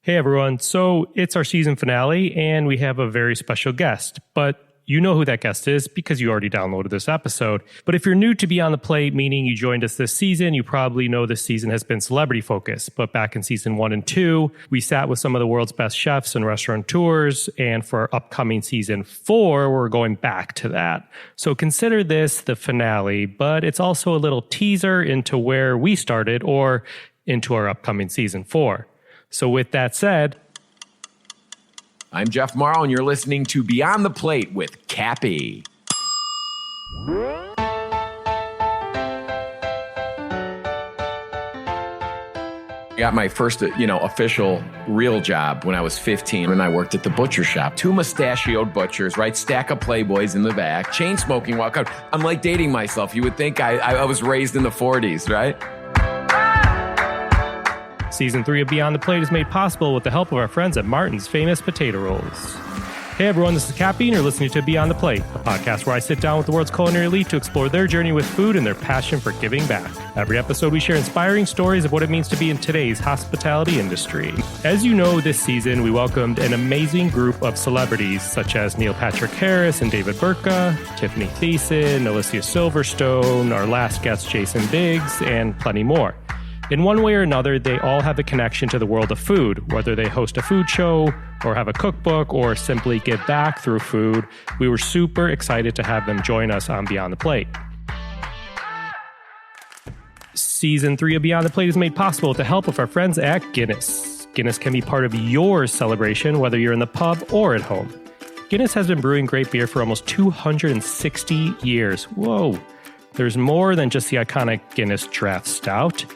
Hey everyone, so it's our season finale and we have a very special guest, but you know who that guest is because you already downloaded this episode. But if you're new to Beyond the Plate, meaning you joined us this season, you probably know this season has been celebrity focused. But back in season 1 and 2, we sat with some of the world's best chefs and restaurateurs. And for our upcoming season 4, we're going back to that. So consider this the finale, but it's also a little teaser into where we started or into our upcoming season 4. So with that said, I'm Jeff Mauro, and you're listening to Beyond the Plate with Cappy. I got my first, official real job when I was 15, and I worked at the butcher shop. 2 mustachioed butchers, right? Stack of Playboys in the back, chain smoking walk out. I'm like dating myself. You would think I was raised in the 40s, right? Season 3 of Beyond the Plate is made possible with the help of our friends at Martin's Famous Potato Rolls. Hey everyone, this is Cappy, and you're listening to Beyond the Plate, a podcast where I sit down with the world's culinary elite to explore their journey with food and their passion for giving back. Every episode, we share inspiring stories of what it means to be in today's hospitality industry. As you know, this season, we welcomed an amazing group of celebrities such as Neil Patrick Harris and David Burtka, Tiffany Thiessen, Alicia Silverstone, our last guest, Jason Biggs, and plenty more. In one way or another, they all have a connection to the world of food, whether they host a food show or have a cookbook or simply give back through food. We were super excited to have them join us on Beyond the Plate. Season 3 of Beyond the Plate is made possible with the help of our friends at Guinness. Guinness can be part of your celebration, whether you're in the pub or at home. Guinness has been brewing great beer for almost 260 years. Whoa! There's more than just the iconic Guinness Draft Stout.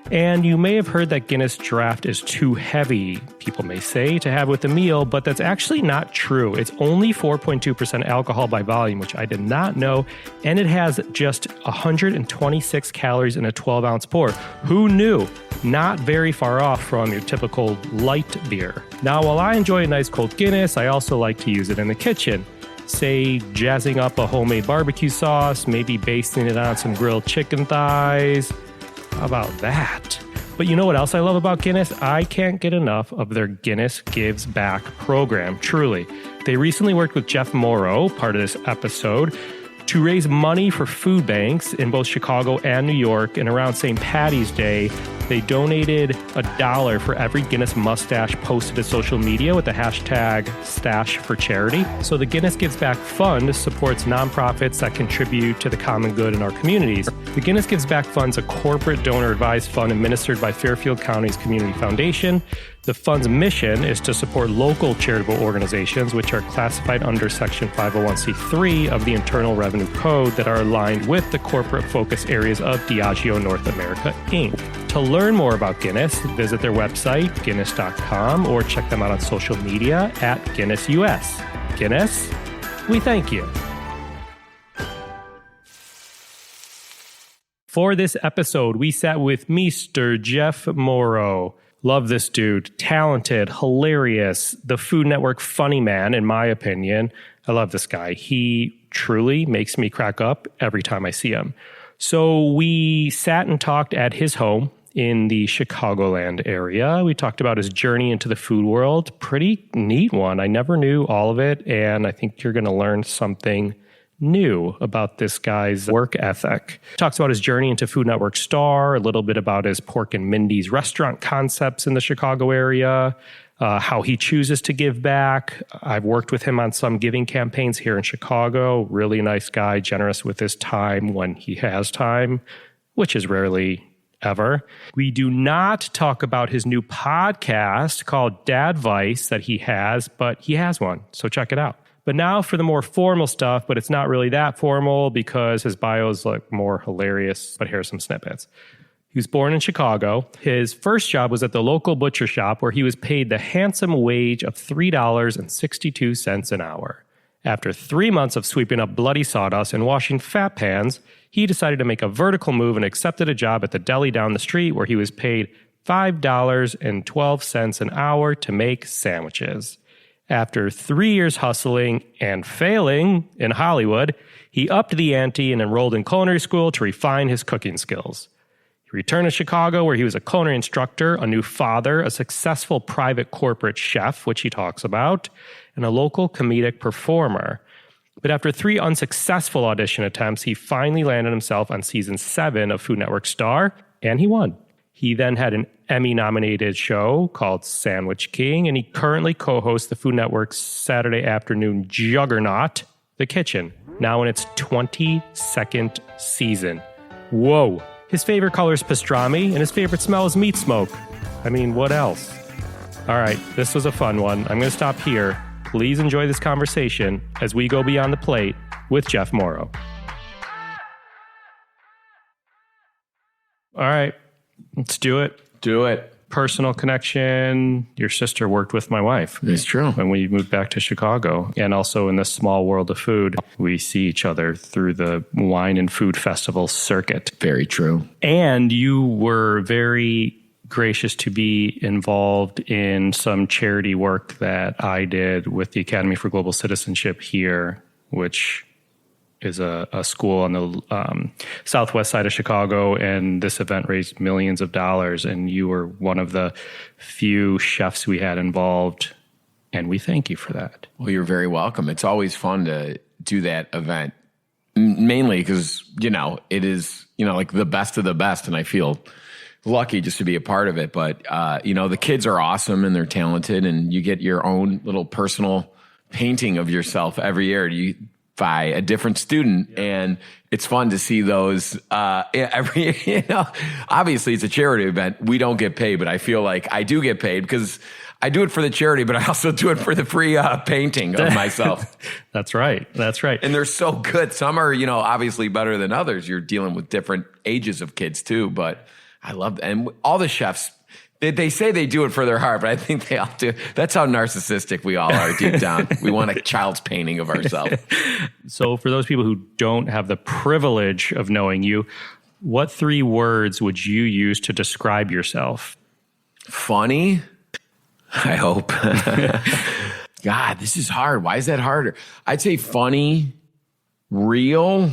And you may have heard that Guinness Draft is too heavy, people may say, to have with a meal, but that's actually not true. It's only 4.2% alcohol by volume, which I did not know, and it has just 126 calories in a 12-ounce pour. Who knew? Not very far off from your typical light beer. Now, while I enjoy a nice cold Guinness, I also like to use it in the kitchen. Say, jazzing up a homemade barbecue sauce, maybe basting it on some grilled chicken thighs. How about that? But you know what else I love about Guinness? I can't get enough of their Guinness Gives Back program, truly. They recently worked with Jeff Mauro, part of this episode, to raise money for food banks in both Chicago and New York. And around St. Paddy's Day, they donated $1 for every Guinness mustache posted to social media with the hashtag #StashForCharity. So the Guinness Gives Back Fund supports nonprofits that contribute to the common good in our communities. The Guinness Gives Back Fund's a corporate donor-advised fund administered by Fairfield County's Community Foundation. The fund's mission is to support local charitable organizations, which are classified under Section 501c3 of the Internal Revenue Code that are aligned with the corporate focus areas of Diageo North America, Inc. To learn more about Guinness, visit their website, Guinness.com, or check them out on social media at Guinness US. Guinness, we thank you. For this episode, we sat with Mr. Jeff Mauro. Love this dude. Talented, hilarious, the Food Network funny man, in my opinion. I love this guy. He truly makes me crack up every time I see him. So we sat and talked at his home in the Chicagoland area. We talked about his journey into the food world. Pretty neat one. I never knew all of it, and I think you're going to learn something new about this guy's work ethic. Talks about his journey into Food Network Star, a little bit about his Pork and Mindy's restaurant concepts in the Chicago area, how he chooses to give back. I've worked with him on some giving campaigns here in Chicago. Really nice guy, generous with his time when he has time, which is rarely ever. We do not talk about his new podcast called Dad Vice that he has, but he has one, so check it out. But now for the more formal stuff, but it's not really that formal because his bio is like more hilarious, but here's some snippets. He was born in Chicago. His first job was at the local butcher shop where he was paid the handsome wage of $3.62 an hour. After 3 months of sweeping up bloody sawdust and washing fat pans, he decided to make a vertical move and accepted a job at the deli down the street where he was paid $5.12 an hour to make sandwiches. After 3 years hustling and failing in Hollywood, he upped the ante and enrolled in culinary school to refine his cooking skills. He returned to Chicago, where he was a culinary instructor, a new father, a successful private corporate chef, which he talks about, and a local comedic performer. But after 3 unsuccessful audition attempts, he finally landed himself on season 7 of Food Network Star, and he won. He then had an Emmy-nominated show called Sandwich King, and he currently co-hosts the Food Network's Saturday afternoon juggernaut, The Kitchen, now in its 22nd season. Whoa. His favorite color is pastrami, and his favorite smell is meat smoke. I mean, what else? All right, this was a fun one. I'm going to stop here. Please enjoy this conversation as we go beyond the plate with Jeff Mauro. All right, let's do it. Do it. Personal connection. Your sister worked with my wife. It's true. When we moved back to Chicago. And also in this small world of food, we see each other through the wine and food festival circuit. Very true. And you were very gracious to be involved in some charity work that I did with the Academy for Global Citizenship here, which is a school on the southwest side of Chicago, and this event raised millions of dollars, and you were one of the few chefs we had involved, and we thank you for that. Well, you're very welcome. It's always fun to do that event, mainly because, it is, like the best of the best, and I feel lucky just to be a part of it. But, the kids are awesome, and they're talented, and you get your own little personal painting of yourself every year. By a different student, and it's fun to see those every obviously it's a charity event. We don't get paid, but I feel like I do get paid because I do it for the charity, but I also do it for the free painting of myself. That's right. And they're so good. Some are, obviously better than others. You're dealing with different ages of kids too, but I love them. And all the chefs, they say they do it for their heart, but I think they all do. That's how narcissistic we all are deep down. We want a child's painting of ourselves. So for those people who don't have the privilege of knowing you, what 3 words would you use to describe yourself? Funny, I hope. God, this is hard. Why is that harder? I'd say funny, real,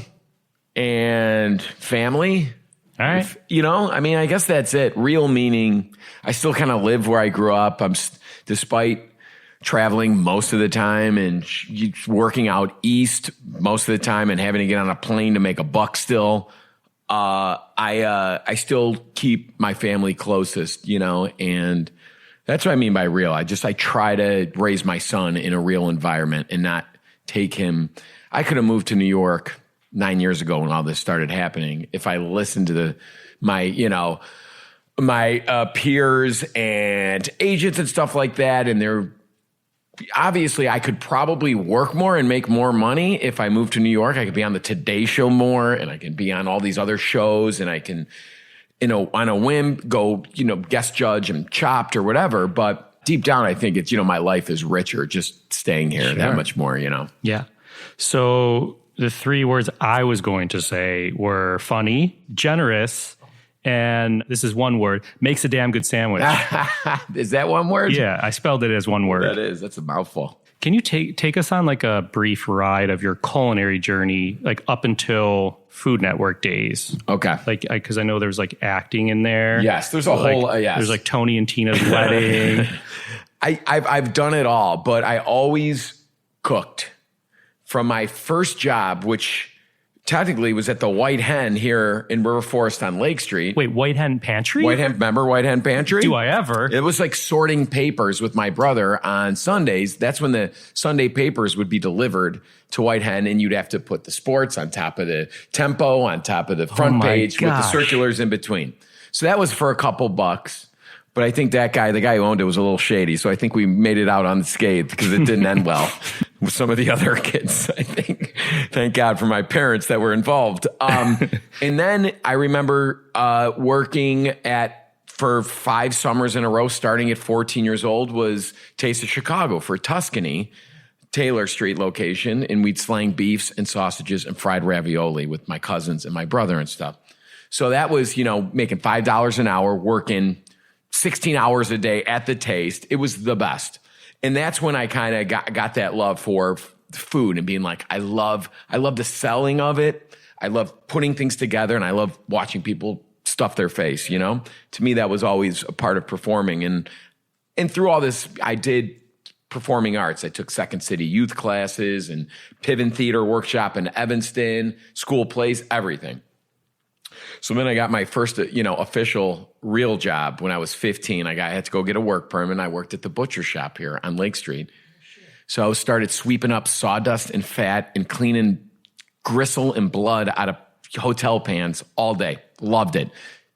and family. All right. I guess that's it. Real meaning I still kind of live where I grew up. Despite traveling most of the time and working out east most of the time and having to get on a plane to make a buck still, I still keep my family closest, and that's what I mean by real. I try to raise my son in a real environment and not take him. I could have moved to New York 9 years ago when all this started happening, if I listened to my peers and agents and stuff like that, and obviously I could probably work more and make more money if I moved to New York. I could be on the Today Show more, and I can be on all these other shows, and I can, on a whim, go, guest judge and Chopped or whatever. But deep down, I think it's, my life is richer just staying here that much more, Yeah. So the 3 words I was going to say were funny, generous, and this is one word, makes a damn good sandwich. Is that one word? Yeah, I spelled it as one word. That's a mouthful. Can you take us on like a brief ride of your culinary journey, like up until Food Network days? Okay. Like, because I know there's like acting in there. Yes, there's a whole, yes. There's like Tony and Tina's wedding. I've done it all, but I always cooked. From my first job, which technically was at the White Hen here in River Forest on Lake Street. Wait, White Hen Pantry? Remember White Hen Pantry? Do I ever? It was like sorting papers with my brother on Sundays. That's when the Sunday papers would be delivered to White Hen, and you'd have to put the sports on top of the Tempo, on top of the front page with the circulars in between. So that was for a couple bucks. But I think the guy who owned it was a little shady. So I think we made it out unscathed because it didn't end well with some of the other kids, I think. Thank God for my parents that were involved. And then I remember working for 5 summers in a row, starting at 14 years old, was Taste of Chicago for Tuscany, Taylor Street location. And we'd slang beefs and sausages and fried ravioli with my cousins and my brother and stuff. So that was, making $5 an hour, working 16 hours a day at the Taste. It was the best. And that's when I kind of got that love for food and being like, I love the selling of it. I love putting things together, and I love watching people stuff their face, you know? To me, that was always a part of performing. And through all this, I did performing arts. I took Second City youth classes and Piven Theater Workshop in Evanston, school plays, everything. So then I got my first, official real job when I was 15. I had to go get a work permit. I worked at the butcher shop here on Lake Street. So I started sweeping up sawdust and fat and cleaning gristle and blood out of hotel pans all day. Loved it.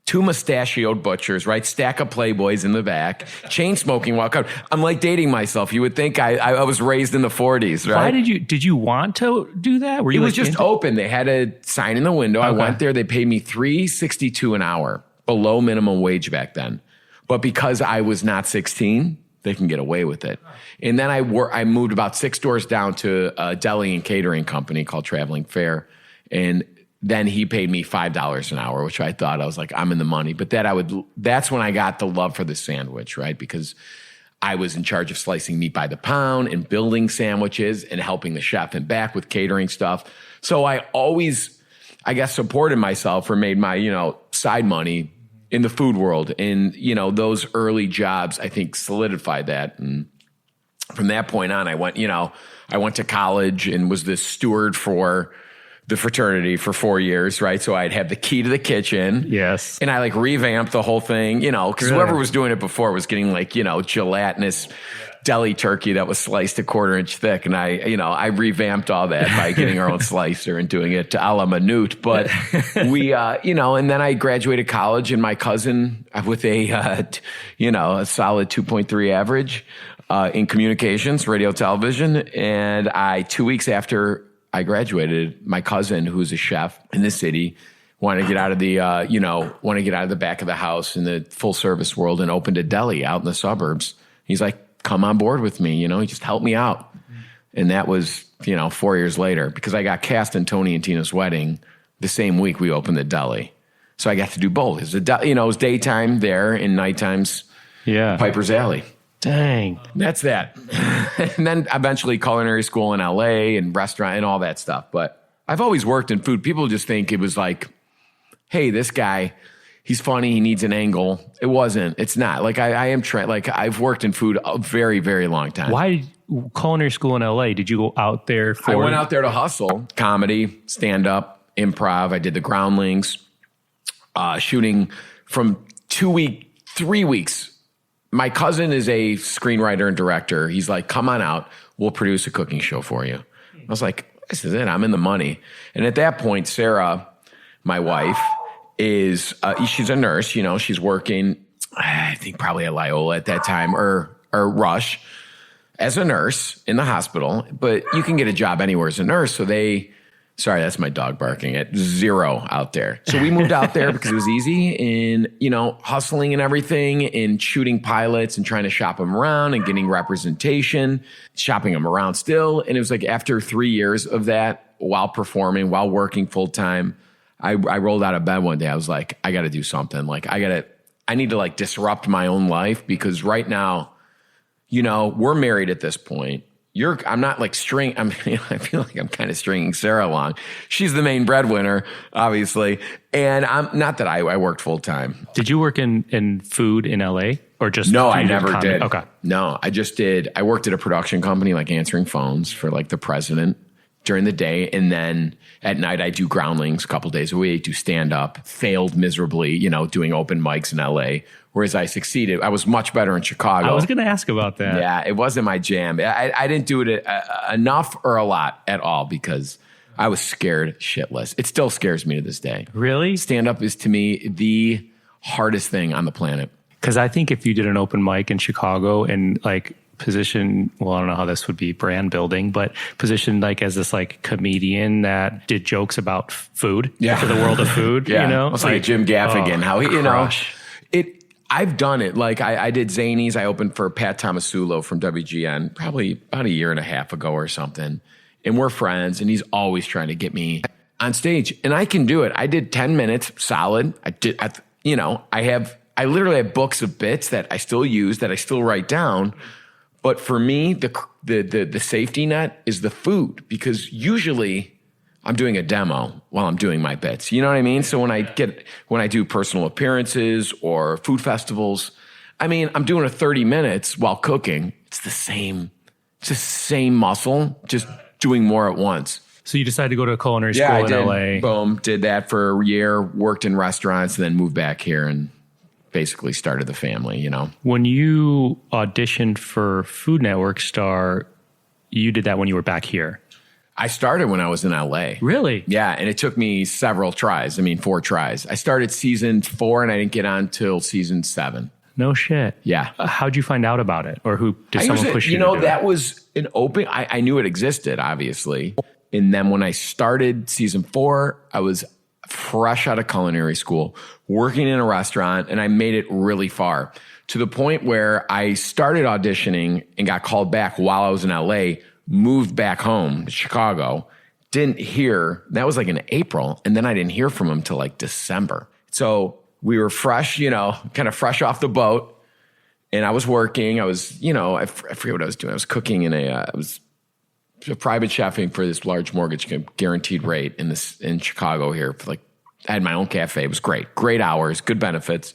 2 mustachioed butchers, right? Stack of Playboys in the back, chain smoking while covered. I'm like dating myself. You would think I was raised in the 40s, right? Why did you want to do that? Were you it was just open. They had a sign in the window. Okay. I went there. They paid me $3.62 an hour, below minimum wage back then. But because I was not 16, they can get away with it. And then I moved about 6 doors down to a deli and catering company called Traveling Fare. And then he paid me $5 an hour, which I was like, I'm in the money. But that's when I got the love for the sandwich, right? Because I was in charge of slicing meat by the pound and building sandwiches and helping the chef and back with catering stuff. So I always, I guess, supported myself or made my, side money in the food world. And, those early jobs, I think, solidified that. And from that point on, I went to college and was the steward for the fraternity for 4 years, right? So I'd have the key to the kitchen. Yes. And I revamped the whole thing, because whoever was doing it before was getting gelatinous deli turkey that was sliced a 1/4 inch thick. And I revamped all that by getting our own slicer and doing it a la minute. But we, and then I graduated college and my cousin with a solid 2.3 average in communications, radio, television. And 2 weeks after I graduated, my cousin, who's a chef in the city, wanted to get out of the, back of the house in the full service world and opened a deli out in the suburbs. He's like, come on board with me, he just helped me out. And that was, 4 years later, because I got cast in Tony and Tina's wedding the same week we opened the deli. So I got to do both. It was daytime there and nighttime's Piper's Alley. Dang. That's that. And then eventually culinary school in LA and restaurant and all that stuff. But I've always worked in food. People just think it was like, hey, this guy, he's funny, he needs an angle. It wasn't. It's not. I've worked in food a very, very long time. Why culinary school in LA? Did you go out there for? I went out there to hustle. Comedy, stand-up, improv. I did the Groundlings, shooting from 3 weeks. My cousin is a screenwriter and director. He's like, come on out. We'll produce a cooking show for you. I was like, this is it. I'm in the money. And at that point, Sarah, my wife, she's a nurse. She's working, I think probably at Loyola at that time or Rush as a nurse in the hospital. But you can get a job anywhere as a nurse. So sorry, that's my dog barking at 0 out there. So we moved out there because it was easy and, hustling and everything and shooting pilots and trying to shop them around and getting representation, shopping them around still. And it was like after 3 years of that, while performing, while working full time, I rolled out of bed one day. I was like, I got to do something. I need to disrupt my own life because right now, we're married at this point. I'm not I feel like I'm kind of stringing Sarah along. She's the main breadwinner, obviously. And I'm not that I worked full time. Did you work in food in LA or just? No, I never did. Okay. No, I just did. I worked at a production company, answering phones for the president during the day. And then at night I do Groundlings a couple days a week, do stand up, failed miserably, doing open mics in LA. Whereas I succeeded. I was much better in Chicago. I was going to ask about that. Yeah, it wasn't my jam. I didn't do it enough or a lot at all because I was scared shitless. It still scares me to this day. Really? Stand-up is, to me, the hardest thing on the planet. Because I think if you did an open mic in Chicago and position, well, I don't know how this would be brand building, but positioned as this comedian that did jokes about food for the world of food, It's like Jim Gaffigan, how he, I've done it. I did Zanies. I opened for Pat Tomasulo from WGN probably about 1.5 years ago or something. And we're friends and he's always trying to get me on stage and I can do it. I did 10 minutes solid. I literally have books of bits that I still use, that I still write down. But for me, the safety net is the food because usually I'm doing a demo while I'm doing my bits. You know what I mean? So when I do personal appearances or food festivals, I mean, I'm doing a 30 minutes while cooking. It's the same muscle, just doing more at once. So you decided to go to a culinary school in LA. Boom. Did that for a year, worked in restaurants, then moved back here and basically started the family, you know. When you auditioned for Food Network Star, you did that when you were back here. I started when I was in LA. Really? Yeah, and it took me several tries. 4 tries. I started season 4 and I didn't get on till season 7. No shit. Yeah. How'd you find out about it? Or who did someone push you to do that it? was an open, I knew it existed, obviously. And then when I started season 4, I was fresh out of culinary school, working in a restaurant, and I made it really far to the point where I started auditioning and got called back while I was in LA, moved back home to Chicago, didn't hear, that was like in April, and then I didn't hear from him till like December. So we were fresh, kind of fresh off the boat, and I was working. I was, I forget what I was doing. I was cooking I was a private chefing for this large mortgage guaranteed rate in Chicago here. I had my own cafe. It was great hours, good benefits.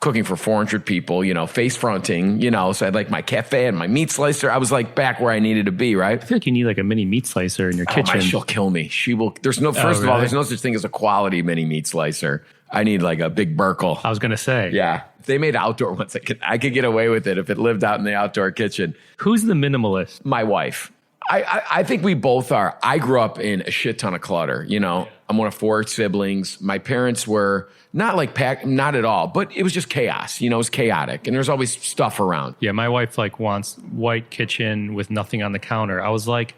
Cooking for 400 people, face fronting, so I had like my cafe and my meat slicer. I was like back where I needed to be, right? I feel like you need like a mini meat slicer in your kitchen. She'll kill me. She will. There's no, first of all, there's no such thing as a quality mini meat slicer. I need like a big Burkle. I was going to say. Yeah. If they made outdoor ones, I could get away with it if it lived out in the outdoor kitchen. Who's the minimalist? My wife. I think we both are. I grew up in a shit ton of clutter. I'm one of 4 siblings. My parents were not like packed, not at all, but it was just chaos. It was chaotic, and there's always stuff around. Yeah, my wife wants white kitchen with nothing on the counter. I was like,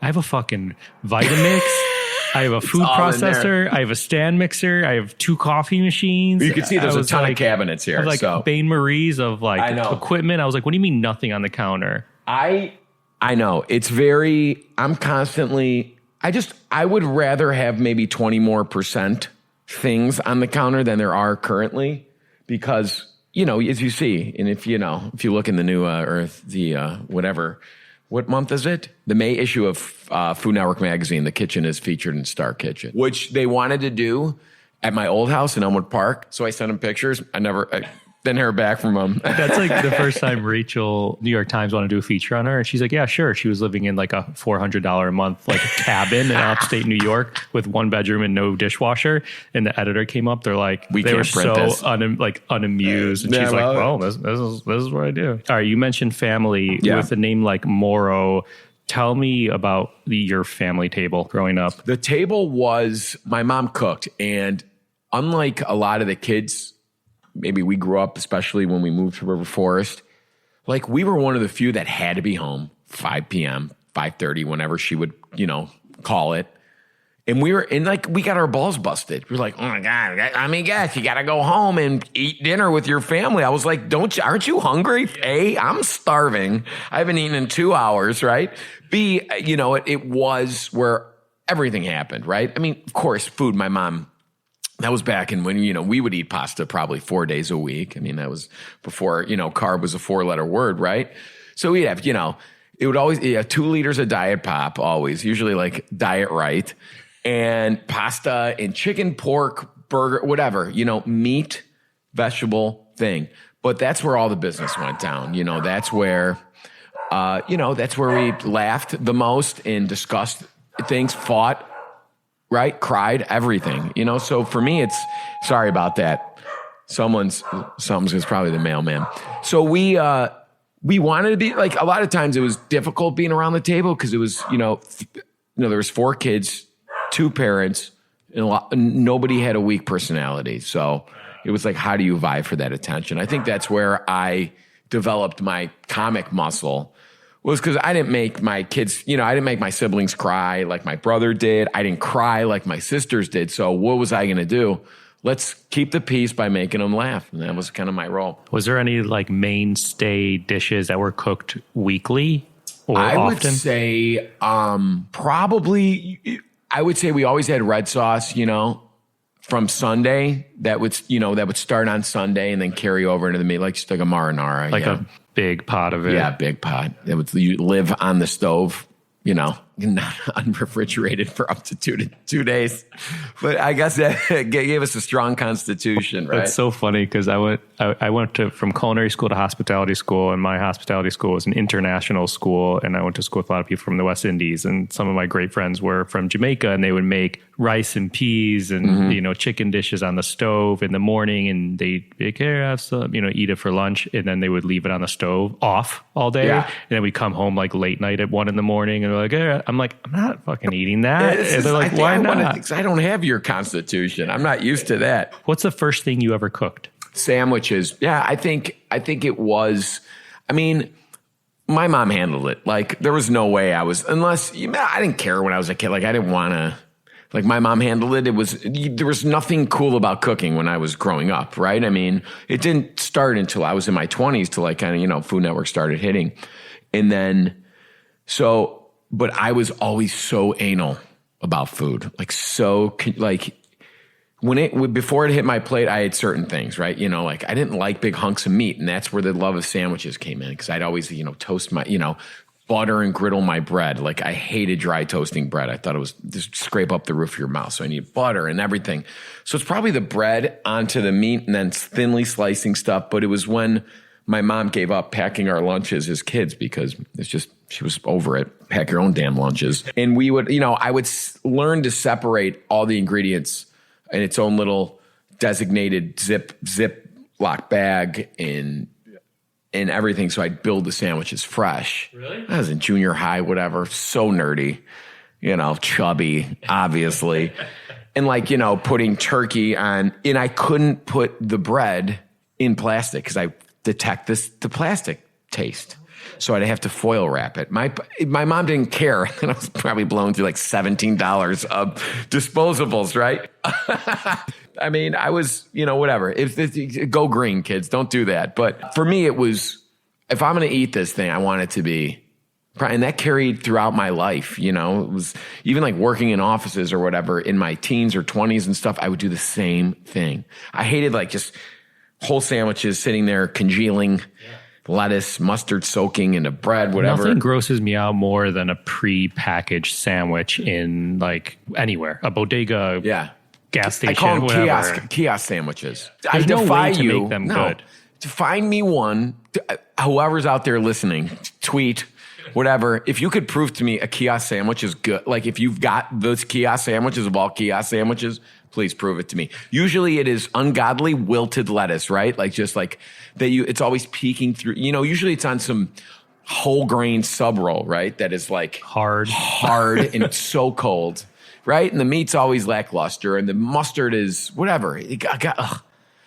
I have a fucking Vitamix. I have a food processor. I have a stand mixer. I have 2 coffee machines. You can see there's a ton of cabinets here. I have like Bain Marie's of equipment. I was like, what do you mean nothing on the counter? I know. It's very, I'm constantly, I would rather have maybe 20 more % things on the counter than there are currently because, as you see, and if you look in the new, what month is it? The May issue of Food Network magazine, the kitchen is featured in Star Kitchen, which they wanted to do at my old house in Elmwood Park. So I sent them pictures. I didn't hear back from them. That's like the first time Rachel, New York Times, wanted to do a feature on her. And she's like, yeah, sure. She was living in like a $400 a month like cabin in upstate New York with 1 bedroom and no dishwasher. And the editor came up. They're like, they were so unamused. And she's like, well, this is what I do. All right. You mentioned family with a name like Mauro. Tell me about your family table growing up. The table was, my mom cooked. And unlike a lot of the kids, maybe we grew up, especially when we moved to River Forest, like we were one of the few that had to be home 5 p.m., 5:30, whenever she would, call it. And we got our balls busted. We were like, oh my God, guess you got to go home and eat dinner with your family. I was like, aren't you hungry? A, I'm starving. I haven't eaten in 2 hours, right? B, it was where everything happened, right? Of course, food, my mom, that was back in when, we would eat pasta probably 4 days a week. That was before, carb was a 4-letter word, right? So we'd have, it would always, 2 liters of Diet Pop, always, usually like Diet Right, and pasta and chicken, pork, burger, whatever, meat, vegetable thing. But that's where all the business went down. That's where, that's where we laughed the most and discussed things, fought, right? Cried, everything, So for me, it's, sorry about that. Something's probably the mailman. So we wanted to be like, a lot of times it was difficult being around the table because it was, there was 4 kids, 2 parents, and nobody had a weak personality. So it was like, how do you vie for that attention? I think that's where I developed my comic muscle. Was because I didn't make my kids, I didn't make my siblings cry like my brother did. I didn't cry like my sisters did. So what was I going to do? Let's keep the peace by making them laugh. And that was kind of my role. Was there any like mainstay dishes that were cooked weekly or I often? would say probably, I would say we always had red sauce, from Sunday that would start on Sunday and then carry over into the meat, like just like a marinara. Like a big pot of it. Yeah, big pot. It would, you live on the stove, not unrefrigerated for up to 2 days. But I guess that gave us a strong constitution, right? That's so funny because I went from culinary school to hospitality school, and my hospitality school was an international school, and I went to school with a lot of people from the West Indies, and some of my great friends were from Jamaica, and they would make rice and peas and chicken dishes on the stove in the morning, and they'd be like, here, have some, eat it for lunch, and then they would leave it on the stove off all day, and then we'd come home like late night at 1 a.m, and they're like, hey. I'm like, I'm not fucking eating that. And they're like, why not? I don't have your constitution. I'm not used to that. What's the first thing you ever cooked? Sandwiches. Yeah, I think it was, my mom handled it. Like, there was no way I didn't care when I was a kid. Like, I didn't want to, like, my mom handled it. There was nothing cool about cooking when I was growing up, right? It didn't start until I was in my 20s till like kind of, Food Network started hitting. And then, but I was always so anal about food. Before it hit my plate, I had certain things, right? Like I didn't like big hunks of meat, and that's where the love of sandwiches came in, because I'd always, toast my, butter and griddle my bread. Like I hated dry toasting bread. I thought it was just scrape up the roof of your mouth. So I need butter and everything. So it's probably the bread onto the meat and then thinly slicing stuff. But it was when my mom gave up packing our lunches as kids, because she was over it. Pack your own damn lunches. And we would, I would learn to separate all the ingredients in its own little designated zip lock bag and everything. So I'd build the sandwiches fresh. Really? I was in junior high, whatever. So nerdy, chubby, obviously. And putting turkey on, and I couldn't put the bread in plastic because I detect the plastic taste. So I'd have to foil wrap it. My mom didn't care. And I was probably blowing through like $17 of disposables, right? I was, whatever. Go green, kids. Don't do that. But for me, it was, if I'm going to eat this thing, I want it to be, and that carried throughout my life. It was even like working in offices or whatever in my teens or 20s and stuff. I would do the same thing. I hated like just whole sandwiches sitting there congealing. Yeah. Lettuce, mustard soaking into bread, whatever. Nothing grosses me out more than a pre-packaged sandwich in like anywhere, a bodega, gas station, I call them whatever. kiosk sandwiches. There's I defy no way to you make them good. To find me one. Whoever's out there listening, tweet, whatever. If you could prove to me a kiosk sandwich is good, like if you've got those kiosk sandwiches of all kiosk sandwiches, please prove it to me. Usually it is ungodly wilted lettuce, right? Like just like it's always peeking through. Usually it's on some whole grain sub roll, right? That is like hard and it's so cold, right? And the meat's always lackluster, and the mustard is whatever.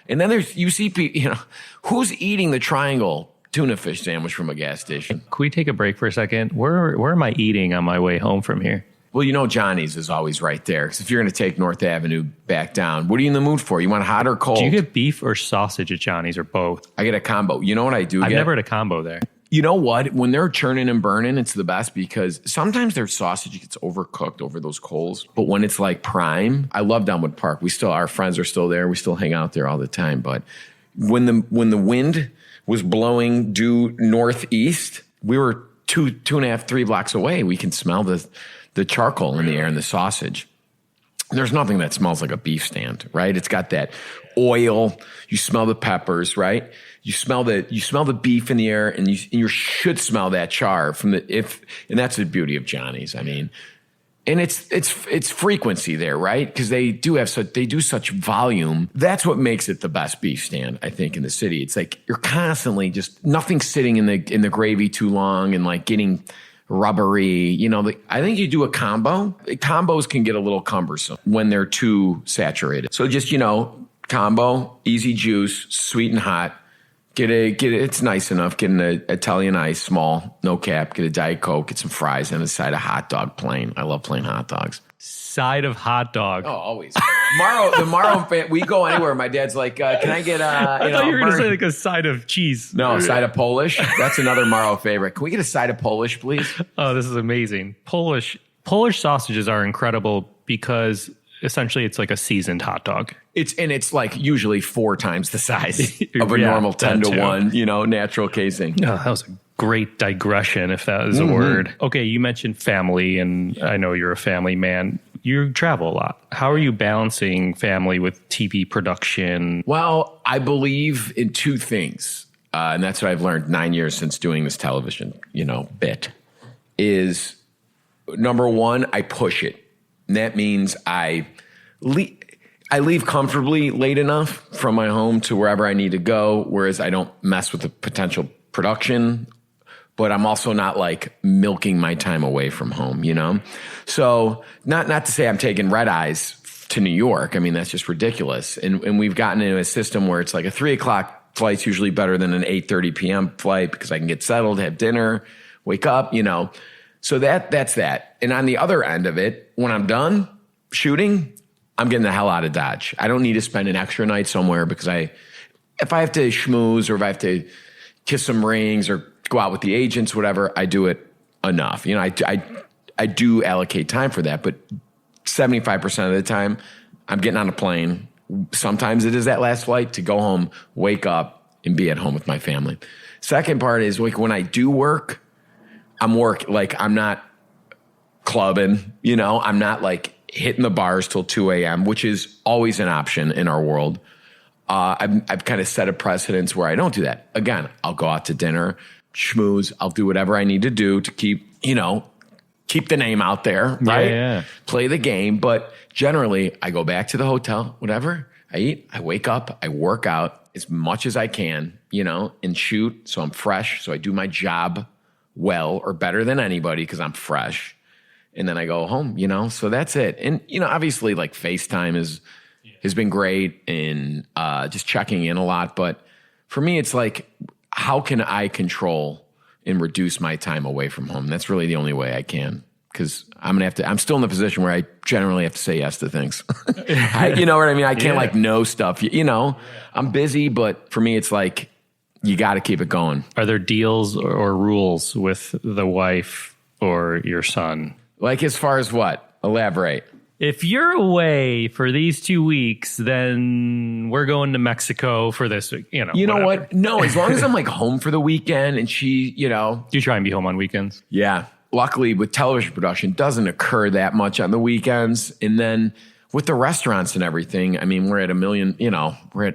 And then you see people, who's eating the triangle tuna fish sandwich from a gas station? Can we take a break for a second? Where am I eating on my way home from here? Well, Johnny's is always right there. So if you're going to take North Avenue back down, what are you in the mood for? You want hot or cold? Do you get beef or sausage at Johnny's, or both? I get a combo. You know what I do I've get? never had a combo there. You know what? When they're churning and burning, it's the best, because sometimes their sausage gets overcooked over those coals. But when it's like prime, I love Dunwood Park. our friends are still there. We still hang out there all the time. But when the wind was blowing due northeast, we were 2.5, 3 blocks away. We can smell the charcoal in the air and the sausage. There's nothing that smells like a beef stand, right? It's got that oil. You smell the peppers, right? You smell the beef in the air, and you should smell that char and that's the beauty of Johnny's. And it's frequency there, right? Because they do such volume. That's what makes it the best beef stand, I think, in the city. It's like you're constantly just nothing sitting in the gravy too long and like getting rubbery. I think you do a combo. Combos can get a little cumbersome when they're too saturated. So just, combo, easy juice, sweet and hot. Get it. It's nice enough. Get an Italian ice, small, no cap. Get a Diet Coke. Get some fries and a side of hot dog plain. I love plain hot dogs. Side of hot dog. Oh, always. The Mauro fan, we go anywhere. My dad's like, can I get I thought you were going to say like a side of cheese. No, a side of Polish. That's another Mauro favorite. Can we get a side of Polish, please? Oh, this is amazing. Polish sausages are incredible because essentially it's like a seasoned hot dog. It's like usually 4 times the size of a normal 10-to-1, natural casing. Oh, that was a great digression, if that is a word. Okay, you mentioned family, and I know you're a family man. You travel a lot. How are you balancing family with TV production? Well, I believe in two things, and that's what I've learned 9 years since doing this television, bit, is number one, I push it. And that means I leave comfortably late enough from my home to wherever I need to go, whereas I don't mess with the potential production, but I'm also not like milking my time away from home, So not to say I'm taking red eyes to New York. I mean, that's just ridiculous. And we've gotten into a system where it's like a 3:00 flight's usually better than an 8:30 p.m. flight because I can get settled, have dinner, wake up, So that's that. And on the other end of it, when I'm done shooting, I'm getting the hell out of Dodge. I don't need to spend an extra night somewhere because if I have to schmooze or if I have to kiss some rings or go out with the agents, whatever, I do it enough. I do allocate time for that, but 75% of the time I'm getting on a plane. Sometimes it is that last flight to go home, wake up, and be at home with my family. Second part is like when I do work, I'm not clubbing, I'm not like hitting the bars till 2 a.m., which is always an option in our world. I've kind of set a precedence where I don't do that. Again, I'll go out to dinner, schmooze. I'll do whatever I need to do to keep the name out there, right? Yeah. Play the game. But generally, I go back to the hotel, whatever. I eat, I wake up, I work out as much as I can, and shoot. So I'm fresh. So I do my job well or better than anybody because I'm fresh. And then I go home, so that's it. And, obviously like FaceTime has been great and just checking in a lot. But for me, it's like, how can I control and reduce my time away from home? That's really the only way I can. Because I'm still in the position where I generally have to say yes to things. You know what I mean? I can't know stuff, I'm busy, but for me, it's like, you got to keep it going. Are there deals or rules with the wife or your son? Like as far as what? Elaborate. If you're away for these 2 weeks, then we're going to Mexico for this week. You know what? No, as long as I'm like home for the weekend and she, Do you try and be home on weekends? Yeah. Luckily with television production, it doesn't occur that much on the weekends. And then with the restaurants and everything, I mean, we're at 1 million, we're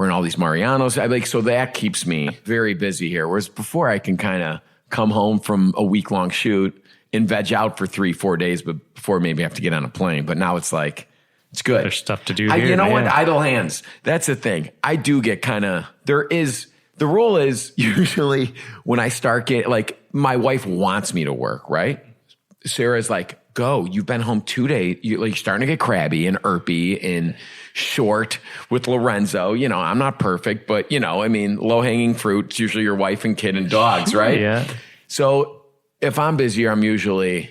in all these Marianos. So that keeps me very busy here. Whereas before I can kind of come home from a week-long shoot and veg out for 3-4 days, but before maybe I have to get on a plane. But now it's like, it's good. There's stuff to do here. You know what? Idle hands. That's the thing. I do get the rule is usually when I start getting, like, my wife wants me to work, right? Sarah's like, go. You've been home 2 days. You're starting to get crabby and irpy and short with Lorenzo. I'm not perfect, but, low-hanging fruit. It's usually your wife and kid and dogs, right? Yeah. So if I'm busier, I'm usually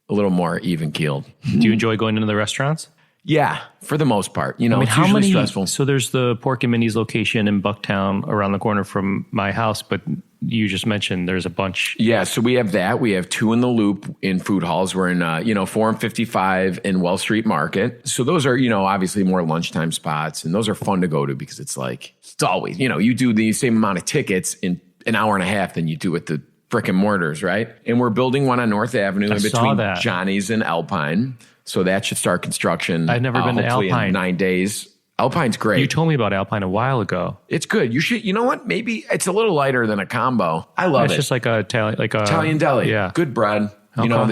a little more even-keeled. Do you enjoy going into the restaurants? Yeah, for the most part. It's how usually many? Stressful. So there's the Pork and Minnie's location in Bucktown around the corner from my house, but you just mentioned there's a bunch. Yeah, so we have that. We have 2 in the Loop in food halls. We're in, 4 and 55 in Well Street Market. So those are, obviously more lunchtime spots, and those are fun to go to because it's like, it's always, you do the same amount of tickets in an hour and a half than you do at the brick and mortars, right? And we're building one on North Avenue in between Johnny's and Alpine. So that should start construction. I've never been to Alpine. In 9 days. Alpine's great. You told me about Alpine a while ago. It's good. You should. You know what? Maybe it's a little lighter than a combo. I love it. It's just like a Italian deli. Yeah, good bread. Okay.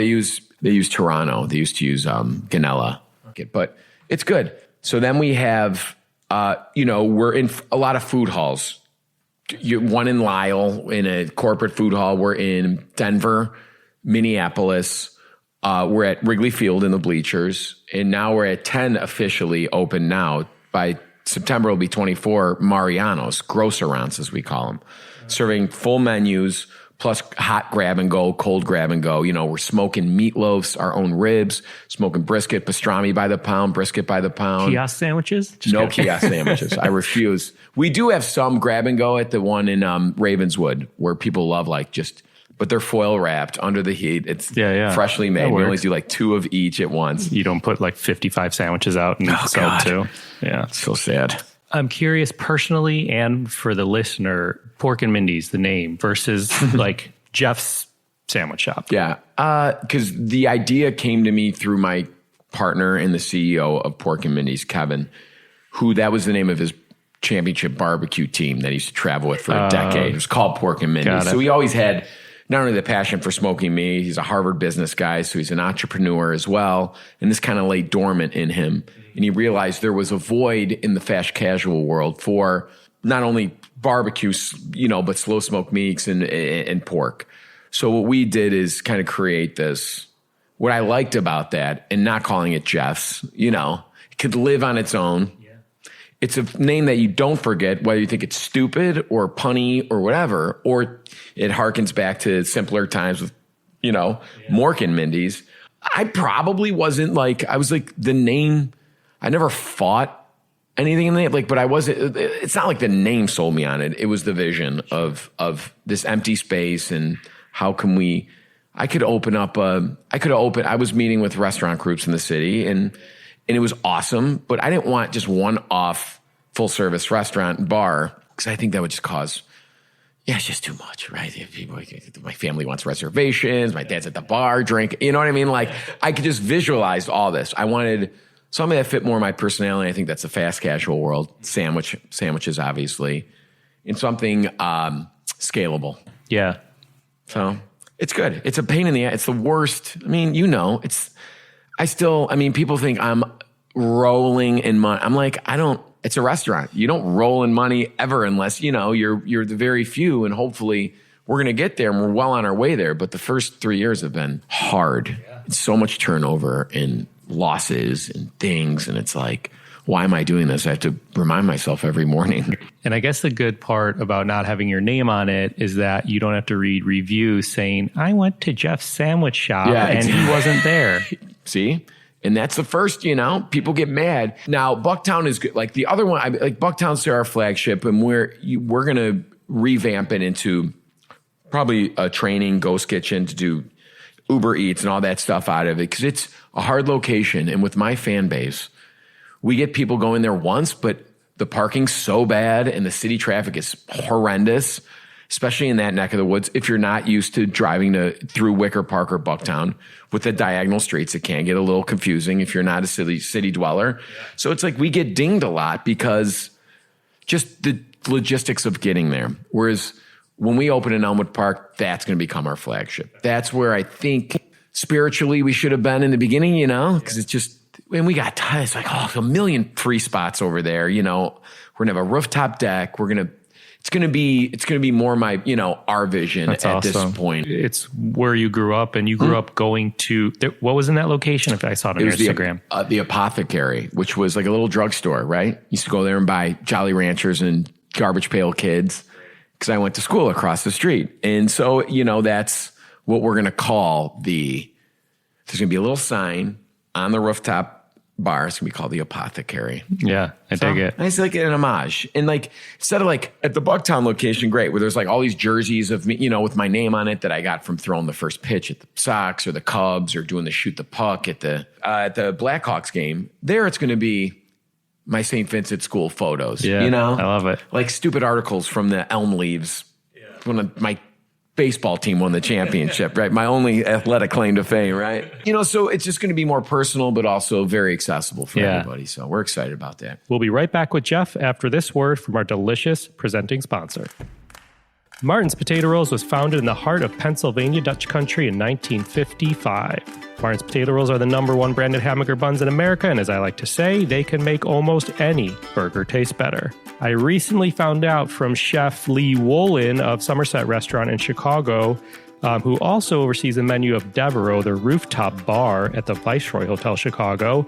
They use Toronto. They used to use Ganella, but it's good. So then we have we're in a lot of food halls. One in Lisle in a corporate food hall. We're in Denver, Minneapolis. We're at Wrigley Field in the bleachers, and now we're at 10 officially open now. By September, it'll be 24 Marianos, grocerants as we call them, serving full menus, plus hot grab and go, cold grab and go. We're smoking meatloafs, our own ribs, smoking brisket, pastrami by the pound, brisket by the pound. Kiosk sandwiches? No kiosk sandwiches. I refuse. We do have some grab and go at the one in Ravenswood where people love but they're foil wrapped under the heat. It's freshly made. We only do 2 of each at once. You don't put 55 sandwiches out and sell 2. Yeah. So sad. I'm curious personally and for the listener, Pork and Mindy's, the name, versus like Jeff's sandwich shop. Yeah. Because the idea came to me through my partner and the CEO of Pork and Mindy's, Kevin, who that was the name of his championship barbecue team that he used to travel with for a decade. It was called Pork and Mindy's. So he always had not only the passion for smoking meat, he's a Harvard business guy, so he's an entrepreneur as well. And this kind of lay dormant in him. And he realized there was a void in the fast casual world for not only barbecue, but slow smoked meats and pork. So what we did is kind of create this, what I liked about that, and not calling it Jeff's, it could live on its own. It's a name that you don't forget, whether you think it's stupid or punny or whatever, or it harkens back to simpler times with, Mork and Mindy's. I probably wasn't I was like the name, I never fought anything in the name, but I wasn't, it's not like the name sold me on it. It was the vision of this empty space and how can I was meeting with restaurant groups in the city and it was awesome, but I didn't want just one off full service restaurant and bar because I think that would just cause, it's just too much, right? My family wants reservations. My dad's at the bar, drink. You know what I mean? I could just visualize all this. I wanted something that fit more my personality. I think that's the fast casual world. Sandwiches, obviously, and something scalable. Yeah. So it's good. It's a pain in the ass. It's the worst. I mean, people think I'm rolling in money. I'm like, it's a restaurant. You don't roll in money ever unless, you're the very few, and hopefully we're going to get there and we're well on our way there. But the first 3 years have been hard. Yeah. It's so much turnover and losses and things. And it's like, why am I doing this? I have to remind myself every morning. And I guess the good part about not having your name on it is that you don't have to read reviews saying, I went to Jeff's sandwich shop and he wasn't there. See? And that's the first, people get mad. Now, Bucktown is good. Like the other one, Bucktown's our flagship, and we're going to revamp it into probably a training ghost kitchen to do Uber Eats and all that stuff out of it because it's a hard location. And with my fan base, we get people going there once, but the parking's so bad and the city traffic is horrendous, especially in that neck of the woods. If you're not used to driving through Wicker Park or Bucktown with the diagonal streets, it can get a little confusing if you're not a city dweller. Yeah. So it's like we get dinged a lot because just the logistics of getting there. Whereas when we open in Elmwood Park, that's going to become our flagship. That's where I think spiritually we should have been in the beginning, because it's just, and we got time. It's like, a million free spots over there. We're going to have a rooftop deck. It's going to be more my, our vision at awesome. This point. It's where you grew up, and you grew up going to, what was in that location? If I saw it on your Instagram. The Apothecary, which was like a little drugstore, right? Used to go there and buy Jolly Ranchers and Garbage Pail Kids because I went to school across the street. And so, that's what we're going to call there's going to be a little sign on the rooftop bar. It's going to be called the Apothecary. Yeah, I dig it. It's like an homage. And instead of at the Bucktown location, great, where there's all these jerseys of me, with my name on it that I got from throwing the first pitch at the Sox or the Cubs or doing the shoot the puck at the Blackhawks game. There it's going to be my St. Vincent school photos. Yeah, I love it. Like stupid articles from the Elm Leaves. Yeah. When my baseball team won the championship, right? My only athletic claim to fame, right? So it's just going to be more personal, but also very accessible for everybody. So we're excited about that. We'll be right back with Jeff after this word from our delicious presenting sponsor. Martin's Potato Rolls was founded in the heart of Pennsylvania Dutch country in 1955. Martin's Potato Rolls are the #1 branded hamburger buns in America, and as I like to say, they can make almost any burger taste better. I recently found out from Chef Lee Wolin of Somerset Restaurant in Chicago, who also oversees the menu of Devereaux, the rooftop bar at the Viceroy Hotel Chicago,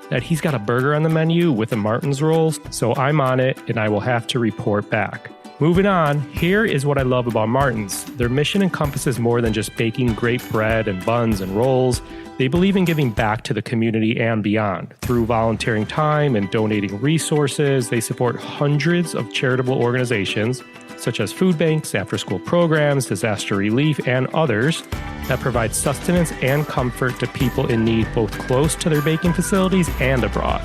that he's got a burger on the menu with the Martin's rolls, so I'm on it and I will have to report back. Moving on, here is what I love about Martin's. Their mission encompasses more than just baking great bread and buns and rolls. They believe in giving back to the community and beyond. Through volunteering time and donating resources, they support hundreds of charitable organizations, such as food banks, after-school programs, disaster relief, and others that provide sustenance and comfort to people in need both close to their baking facilities and abroad.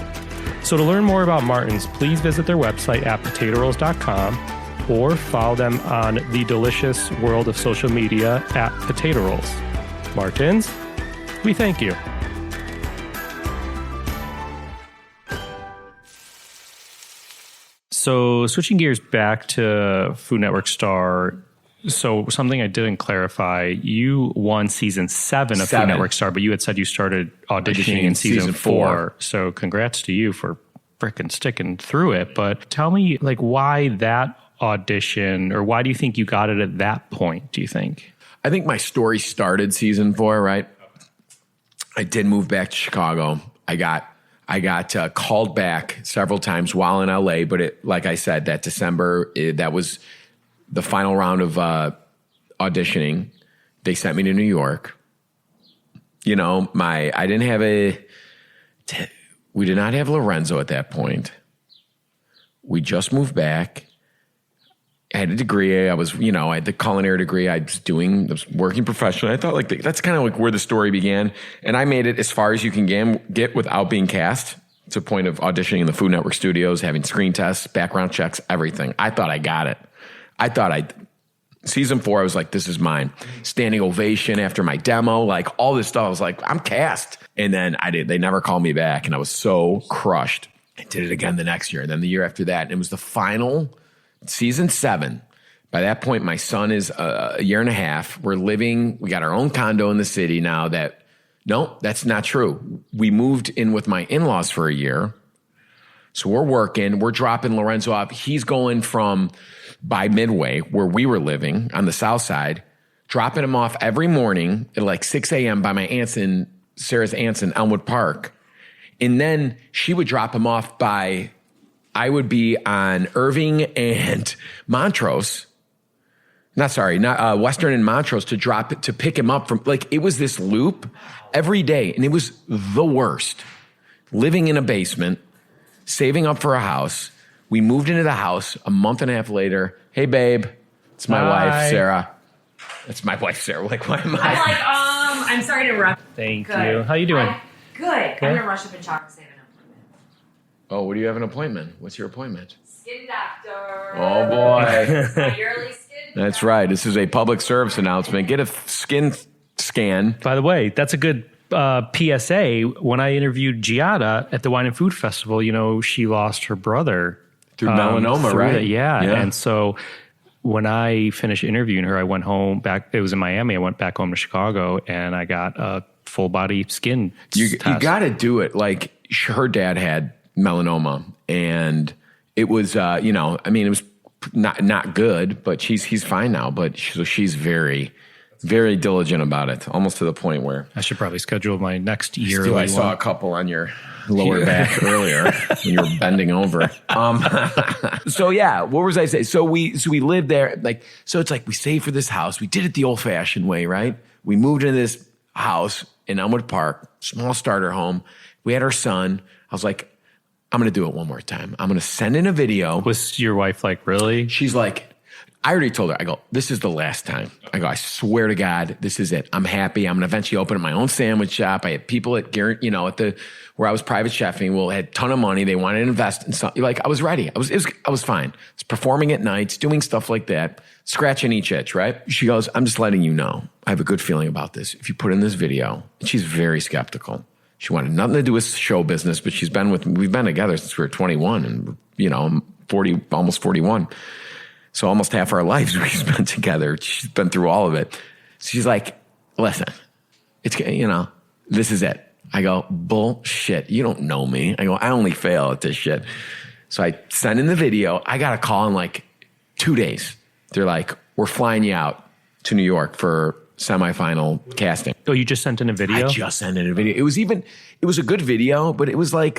So to learn more about Martin's, please visit their website at potatorolls.com or follow them on the delicious world of social media at Potato Rolls. Martin's, we thank you. So switching gears back to Food Network Star. So something I didn't clarify, you won season 7 of Food Network Star, but you had said you started auditioning in season 4. So congrats to you for frickin' sticking through it. But tell me, like, why that audition, or why do you think you got it at that point, do you think? I think my story started season 4, right? I did move back to Chicago. I got called back several times while in LA, but like I said, that December, that was the final round of auditioning. They sent me to New York. You know, we did not have Lorenzo at that point. We just moved back. I had a degree. I had the culinary degree. I was working professionally. I thought that's kind of like where the story began. And I made it as far as you can get without being cast. It's a point of auditioning in the Food Network studios, having screen tests, background checks, everything. I thought I got it. Season 4, I was like, this is mine. Standing ovation after my demo, like all this stuff. I was like, I'm cast. And then they never called me back. And I was so crushed. I did it again the next year. And then the year after that. And it was the final season 7. By that point, my son is a year and a half. We got our own condo in the city now no, that's not true. We moved in with my in-laws for a year. So we're working, we're dropping Lorenzo off. He's going by Midway, where we were living on the south side, dropping him off every morning at like 6 a.m. by my Sarah's aunts in Elmwood Park. And then she would drop him off I would be on Irving and Montrose. Western and Montrose to pick him up from, it was this loop every day. And it was the worst. Living in a basement, saving up for a house. We moved into the house a month and a half later. Hey, babe. It's my wife, Sarah. It's my wife, Sarah. Why am I? I'm sorry to interrupt. Thank you. How you doing? Good. I'm going to rush up and talk to save an appointment. Oh, what do you have an appointment? What's your appointment? Skin doctor. Oh, boy. My yearly skin That's right. This is a public service announcement. Get a skin scan. By the way, that's a good PSA. When I interviewed Giada at the Wine and Food Festival, she lost her brother. Through melanoma, right? Yeah. And so when I finished interviewing her, I went home it was in Miami. I went back home to Chicago and I got a full body skin test. You got to do it. Like her dad had melanoma and it was, it was not good, but he's fine now. But she's very, very diligent about it, almost to the point where I should probably schedule my next year. I saw a couple on your lower back earlier when you were bending over. So yeah, what was I saying? So we lived there. So it's like we saved for this house. We did it the old fashioned way, right? We moved into this house in Elmwood Park, small starter home. We had our son. I was like, I'm going to do it one more time. I'm going to send in a video. Was your wife like, really? She's like, I already told her, I go, this is the last time. I go, I swear to God, this is it. I'm happy. I'm going to eventually open my own sandwich shop. I had people at Garrett, where I was private chefing, had a ton of money. They wanted to invest in something. I was ready. I was fine. I was performing at nights, doing stuff like that, scratching each itch, right? She goes, I'm just letting you know. I have a good feeling about this. If you put in this video, and she's very skeptical. She wanted nothing to do with show business, but we've been together since we were 21 and, 40, almost 41. So almost half our lives we spent together. She's been through all of it. She's like, listen, it's, this is it. I go, bullshit. You don't know me. I go, I only fail at this shit. So I send in the video. I got a call in 2 days. They're like, we're flying you out to New York for semifinal casting. Oh, you just sent in a video? I just sent in a video. It was a good video, but it was I'm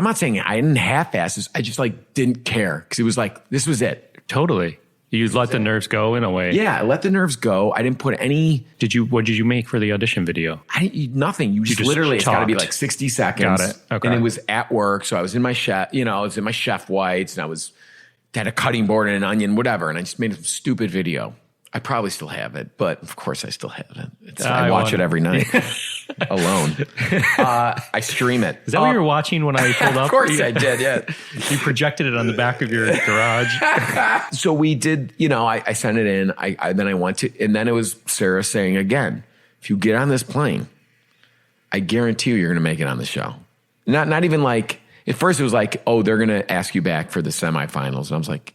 not saying I didn't half-ass this. I just didn't care because it was this was it. Totally. You let the nerves go in a way. Yeah, I let the nerves go. I didn't put any. What did you make for the audition video? Nothing. You just literally, it's got to be 60 seconds. Got it. Okay. And it was at work. So I was in my chef, whites and I had a cutting board and an onion, whatever. And I just made a stupid video. I probably still have it, but of course I still have it. I watch it every night. alone. I stream it. Is that what you were watching when I pulled up? Of course I did, yeah. You projected it on the back of your garage. So we did, I sent it in. Then I went to, and then it was Sarah saying again, if you get on this plane, I guarantee you're going to make it on the show. Not even like, at first it was like, oh, they're going to ask you back for the semifinals. And I was like,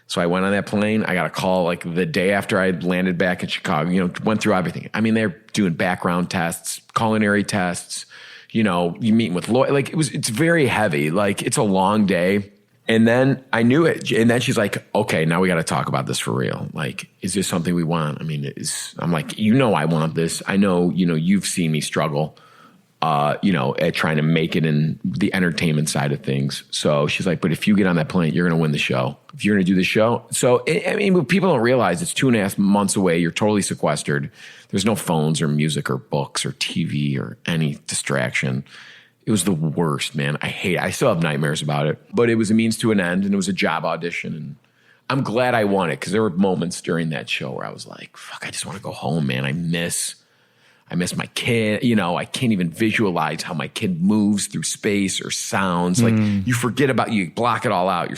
so I went on that plane. I got a call like the day after I landed back in Chicago, went through everything. I mean, they're doing background tests, culinary tests, you meeting with lawyers. Like it's very heavy. Like it's a long day. And then I knew it. And then she's like, okay, now we got to talk about this for real. Like, is this something we want? I mean, I'm like, I want this. I know, you've seen me struggle. At trying to make it in the entertainment side of things. So she's like, but if you get on that plane, you're going to win the show. If you're going to do the show. So, I mean, what people don't realize, it's 2.5 months away. You're totally sequestered. There's no phones or music or books or TV or any distraction. It was the worst, man. I still have nightmares about it, but it was a means to an end and it was a job audition. And I'm glad I won it because there were moments during that show where I was like, fuck, I just want to go home, man. I miss my kid. I can't even visualize how my kid moves through space or sounds. Like you block it all out.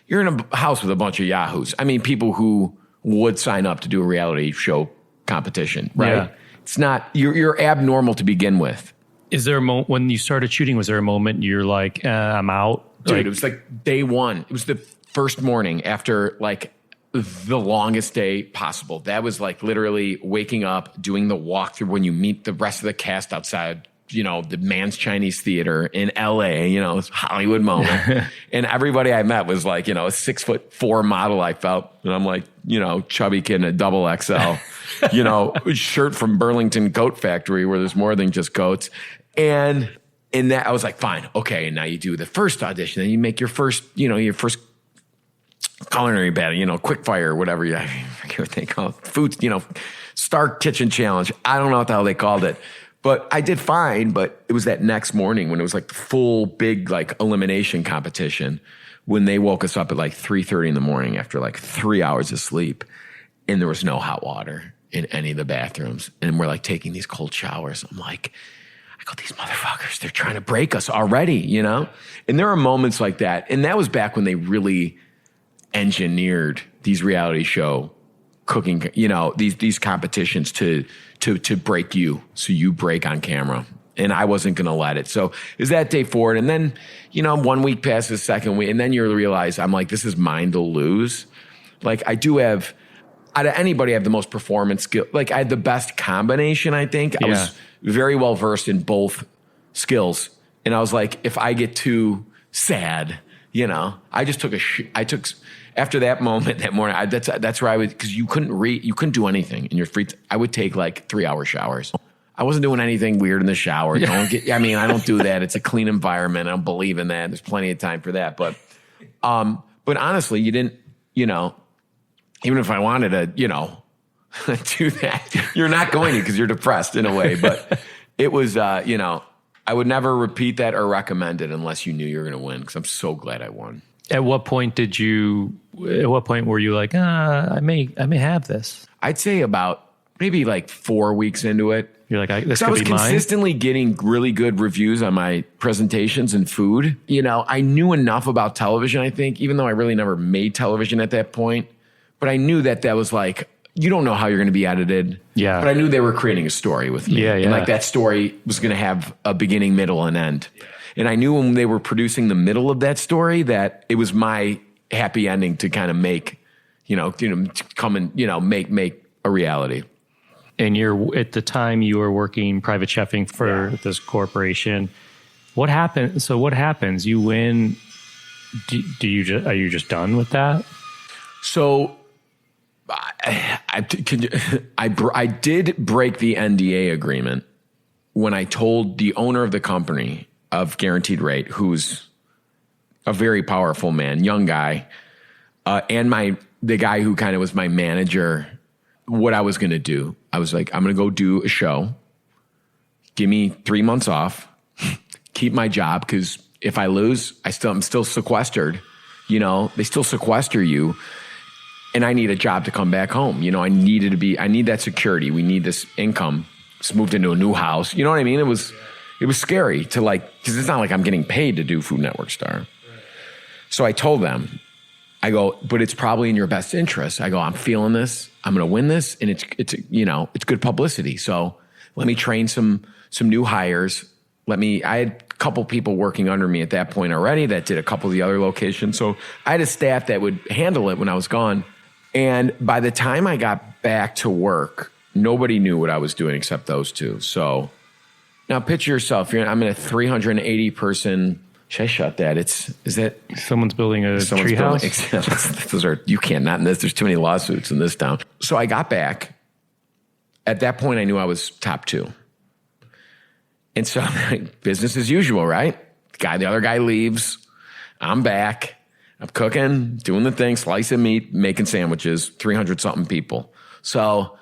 You're in a house with a bunch of yahoos. I mean, people who would sign up to do a reality show competition, right? Yeah. It's not, you're abnormal to begin with. Is there a moment when you started shooting, was there a moment you're like, I'm out? Dude, it was like day one. It was the first morning after like the longest day possible. That was like literally waking up, doing the walkthrough when you meet the rest of the cast outside, the Man's Chinese Theater in LA, this Hollywood moment. And everybody I met was like, a 6'4" model I felt. And I'm like, chubby kid in a double XL, shirt from Burlington Coat Factory where there's more than just coats. And in that, I was like, fine. Okay. And now you do the first audition and you make your first culinary battle, quick fire, whatever. I forget what they call it. Food, Star Kitchen Challenge. I don't know what the hell they called it, but I did fine. But it was that next morning when it was like the full big like elimination competition when they woke us up at like 3:30 in the morning after like 3 hours of sleep, and there was no hot water in any of the bathrooms, and we're like taking these cold showers. I'm like, these motherfuckers, they're trying to break us already, And there are moments like that, and that was back when they really engineered these reality show cooking, these competitions to break you. So you break on camera, and I wasn't going to let it. So is that day forward? And then, 1 week passes, second week, and then you realize I'm like, this is mine to lose. Like I do have, out of anybody, I have the most performance skill. Like I had the best combination, I think. I was very well versed in both skills. And I was like, if I get too sad, I just took after that moment, that morning, that's where I would, because you couldn't do anything in your free I would take like 3-hour showers. I wasn't doing anything weird in the shower. I don't do that. It's a clean environment. I don't believe in that. There's plenty of time for that. But honestly, you didn't, even if I wanted to, do that, you're not going to because you're depressed in a way. But it was, I would never repeat that or recommend it unless you knew you were going to win, because I'm so glad I won. At what point were you like, I may have this? I'd say about maybe like 4 weeks into it. You're like, this could be mine? I was consistently getting really good reviews on my presentations and food. I knew enough about television, I think, even though I really never made television at that point. But I knew that was like, you don't know how you're going to be edited. Yeah. But I knew they were creating a story with me. Yeah. And like that story was going to have a beginning, middle, and end. And I knew when they were producing the middle of that story that it was my happy ending to kind of make, come and, make a reality. And at the time you were working private chefing for this corporation. What happened? So what happens? You win. Are you just done with that? So I did break the NDA agreement when I told the owner of the company of Guaranteed Rate, who's a very powerful man, young guy, and the guy who kind of was my manager, what I was going to do. I was like, I'm going to go do a show. Give me 3 months off. Keep my job, because if I lose, I'm still sequestered. They still sequester you. And I need a job to come back home. I need that security. We need this income. just moved into a new house. You know what I mean? It was scary to because it's not like I'm getting paid to do Food Network Star. So I told them, I go, but it's probably in your best interest. I go, I'm feeling this. I'm going to win this. And it's good publicity. So let me train some new hires. I had a couple people working under me at that point already that did a couple of the other locations. So I had a staff that would handle it when I was gone. And by the time I got back to work, nobody knew what I was doing except those two. So now picture yourself. I'm in a 380 person. Should I shut that? Is that someone's building a treehouse? You can't, not in this. There's too many lawsuits in this town. So I got back. At that point, I knew I was top 2. And so business as usual, right? The other guy leaves. I'm back. I'm cooking, doing the thing, slice of meat, making sandwiches, 300 something people. So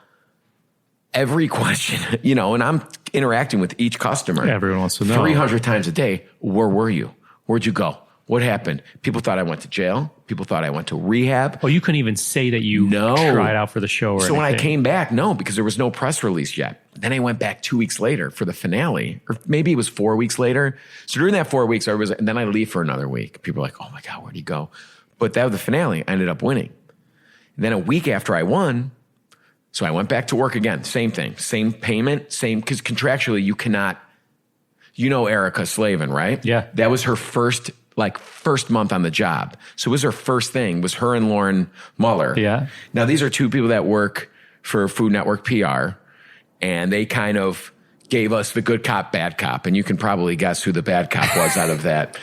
every question, and I'm interacting with each customer. Yeah, everyone wants to know. 300 times a day. Where were you? Where'd you go? What happened? People thought I went to jail. People thought I went to rehab. Oh, you couldn't even say that you tried out for the show or anything. When I came back, no, because there was no press release yet. Then I went back 2 weeks later for the finale, or maybe it was 4 weeks later. So during that 4 weeks, and then I leave for another week. People were like, oh my God, where'd he go? But that was the finale. I ended up winning. And then a week after I won, so I went back to work again. Same thing, same payment, because contractually you cannot, Erica Slavin, right? Yeah. That was her first month on the job. So it was her first thing, was her and Lauren Muller. Yeah. Now these are two people that work for Food Network PR, and they kind of gave us the good cop, bad cop. And you can probably guess who the bad cop was out of that.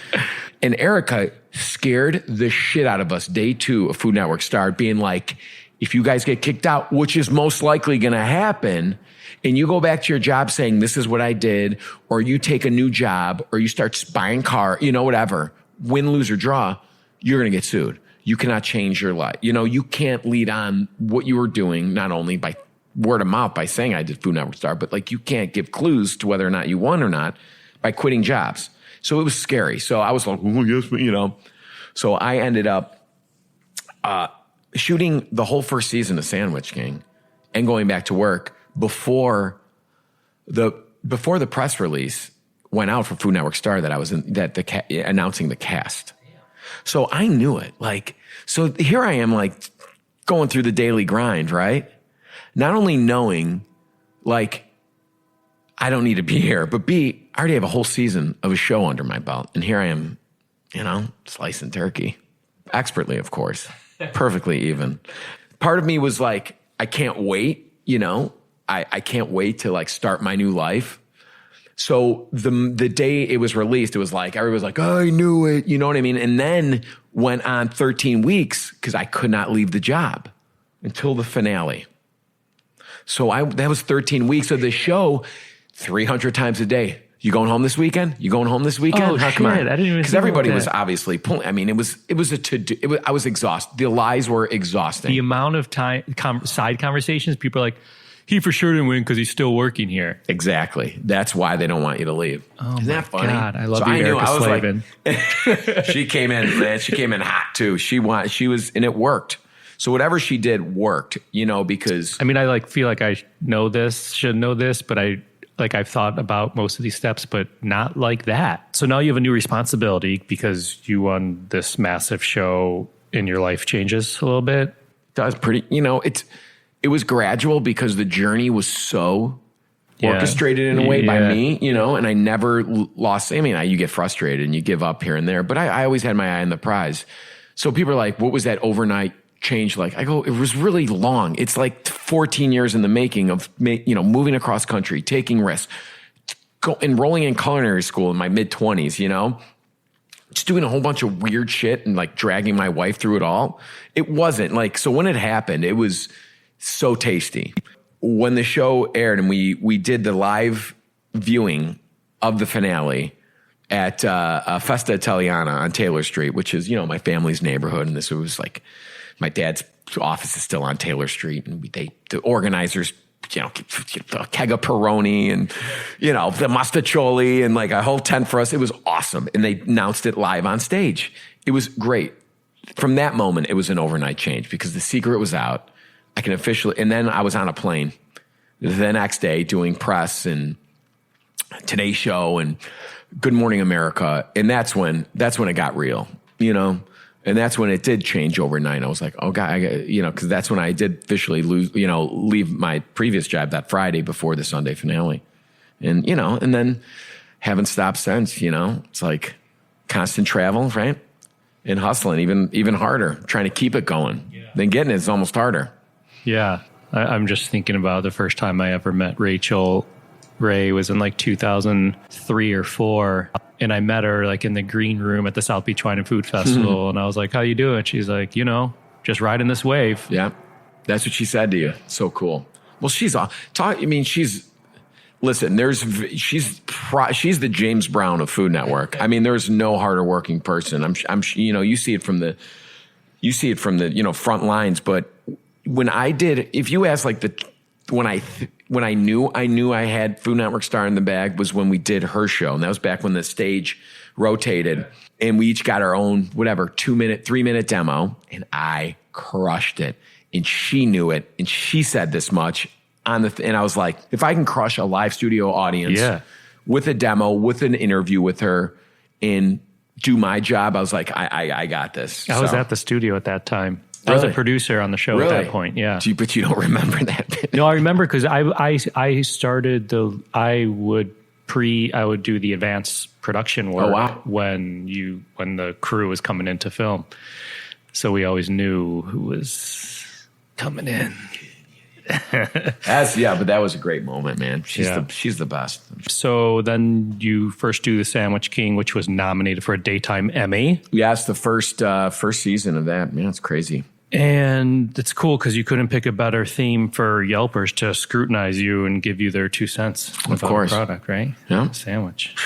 And Erica scared the shit out of us day 2 of Food Network Star, being like, if you guys get kicked out, which is most likely going to happen, and you go back to your job saying, this is what I did, or you take a new job, or you start buying car, whatever, win, lose, or draw, you're going to get sued. You cannot change your life. You can't lead on what you were doing, not only by word of mouth by saying I did Food Network Star, but you can't give clues to whether or not you won or not by quitting jobs. So it was scary. So I was like, oh, yes, So I ended up shooting the whole first season of Sandwich King and going back to work before the press release went out for Food Network Star that I was announcing the cast. So I knew it. So here I am, going through the daily grind, right? Not only knowing, I don't need to be here, but B, I already have a whole season of a show under my belt. And here I am, slicing turkey. Expertly, of course. Perfectly even. Part of me was like, I can't wait, I can't wait to start my new life. So the day it was released, it was everybody was like, oh, I knew it. You know what I mean? And then went on 13 weeks because I could not leave the job until the finale. So that was 13 weeks of the show, 300 times a day. You going home this weekend? You going home this weekend? Oh, shit. I didn't even because everybody was obviously pulling. I mean, it was a to-do. I was exhausted. The lies were exhausting. The amount of time, side conversations, people are like, he for sure didn't win because he's still working here. Exactly. That's why they don't want you to leave. Oh, isn't that funny? God, I love you, Erica Slavin. She came in, man. She came in hot too. She was, and it worked. So whatever she did worked, because I mean, I feel like I should know this, but I've thought about most of these steps, but not like that. So now you have a new responsibility because you won this massive show and your life changes a little bit. Does pretty, it was gradual because the journey was so orchestrated in a way by me, and I never lost. I mean, you get frustrated and you give up here and there, but I always had my eye on the prize. So people are like, what was that overnight change like? I go, it was really long. It's 14 years in the making of, moving across country, taking risks, enrolling in culinary school in my mid-20s, just doing a whole bunch of weird shit and dragging my wife through it all. It wasn't so when it happened, it was so tasty. When the show aired and we did the live viewing of the finale at Festa Italiana on Taylor Street, which is, my family's neighborhood. And this was my dad's office is still on Taylor Street. And the organizers, a keg of Peroni and, the mustacholi and a whole tent for us. It was awesome. And they announced it live on stage. It was great. From that moment, it was an overnight change because the secret was out. I can officially, and then I was on a plane. the next day doing press and Today Show and Good Morning America. And that's when it got real, and that's when it did change overnight. I was like, oh God, because that's when I did officially leave my previous job that Friday before the Sunday finale. And, and then haven't stopped since, it's like constant travel, right? And hustling even harder, trying to keep it going. Yeah. Then getting it is almost harder. Yeah. I'm just thinking about the first time I ever met Rachel Ray was in like 2003 or 4. And I met her like in the green room at the South Beach Wine and Food Festival. And I was like, how you doing? She's like, just riding this wave. Yeah. That's what she said to you. So cool. Well, she's the James Brown of Food Network. I mean, there's no harder working person. I'm you see it from the front lines. But when I did, if you ask like when I knew I had Food Network star in the bag was when we did her show. And that was back when the stage rotated and we each got our own, 3-minute demo. And I crushed it. And she knew it. And she said this much and I was like, if I can crush a live studio audience with a demo, with an interview with her and do my job, I was like, I got this. I was at the studio at that time. I was a producer on the show at that point. Yeah. But you don't remember that. No, I remember because I started I would do the advanced production work when the crew was coming in to film. So we always knew who was coming in. But that was a great moment, man. She's the best. So then you first do The Sandwich King, which was nominated for a daytime Emmy. Yes, the first season of that. Man, it's crazy. And it's cool because you couldn't pick a better theme for Yelpers to scrutinize you and give you their 2 cents. Of course. The product, right? Yeah. Sandwich.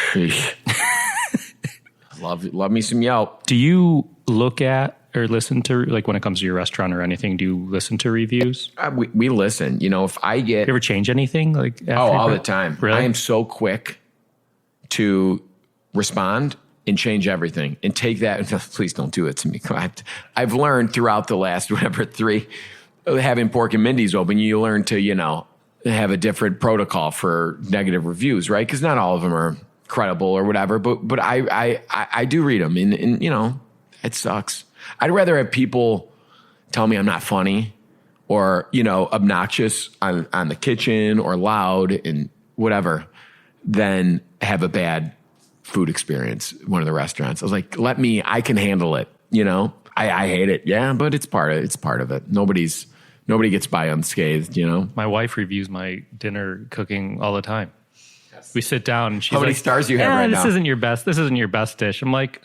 Love me some Yelp. Do you look at or listen to, like when it comes to your restaurant or anything, do you listen to reviews? We listen. If I get... You ever change anything? All the time. Really? I am so quick to respond and change everything and take that. Please don't do it to me. I've learned throughout the last, 3, having Pork and Mindy's open, you learn to, have a different protocol for negative reviews, right? Because not all of them are credible or whatever, but I do read them and it sucks. I'd rather have people tell me I'm not funny or, obnoxious on the kitchen or loud and whatever than have a bad food experience at one of the restaurants. I was like, I can handle it. I hate it. Yeah, but it's part of it. Nobody gets by unscathed, My wife reviews my dinner cooking all the time. Yes. We sit down and she's how many stars you have right now? This isn't your best dish. I'm like,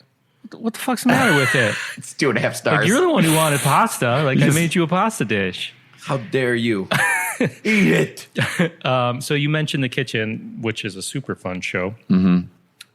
what the fuck's the matter with it? It's 2.5 stars. Like, you're the one who wanted pasta. I made you a pasta dish. How dare you? Eat it. So you mentioned The Kitchen, which is a super fun show. Mm-hmm.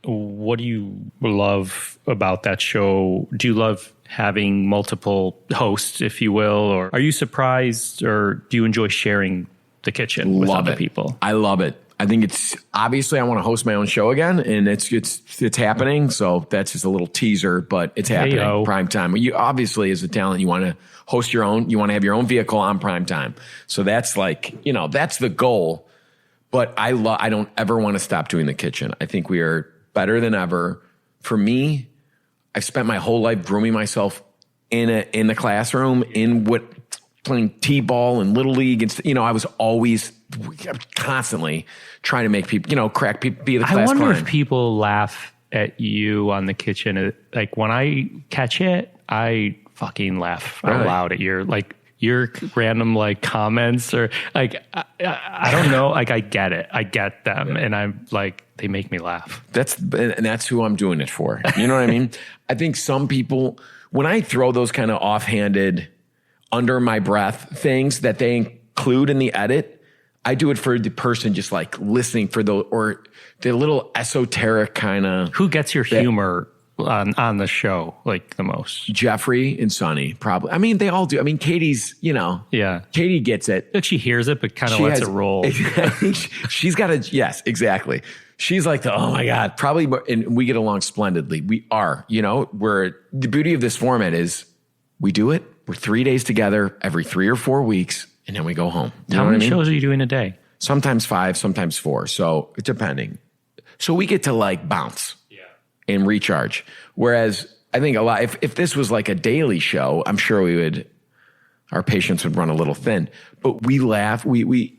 What do you love about that show? Do you love having multiple hosts, if you will? Or are you surprised or do you enjoy sharing the kitchen with other people? I love it. I think it's obviously I want to host my own show again and it's happening. So that's just a little teaser, but it's happening. Hey-o. Prime time. You obviously as a talent, you want to host your own, you want to have your own vehicle on prime time. So that's that's the goal. But I don't ever want to stop doing The Kitchen. I think we are better than ever. For me, I've spent my whole life grooming myself in the classroom, playing t-ball and little league, and I was always constantly trying to make people, crack people, be the class I wonder clown. if people laugh at you on The Kitchen. Like when I catch it, I fucking laugh out loud at your random comments or I don't know. I get it. I get them, and I'm like, they make me laugh. That's who I'm doing it for. You know what I mean? I think some people, when I throw those kind of offhanded, under my breath things that they include in the edit, I do it for the person just listening for or the little esoteric kind of. Who gets your humor on the show the most? Jeffrey and Sonny, probably. I mean, they all do. I mean, Katie's, yeah, Katie gets it. Like she hears it, but kind of lets it roll. She's got to, yes, exactly. She's like oh my God, probably, and we get along splendidly. We are, the beauty of this format is we do it. We're 3 days together every 3 or 4 weeks, and then we go home. How many shows are you doing a day? sometimes 5, sometimes 4. So depending. So we get to like bounce and recharge. Whereas I think a lot, if this was like a daily show, I'm sure our patience would run a little thin, but we laugh. We,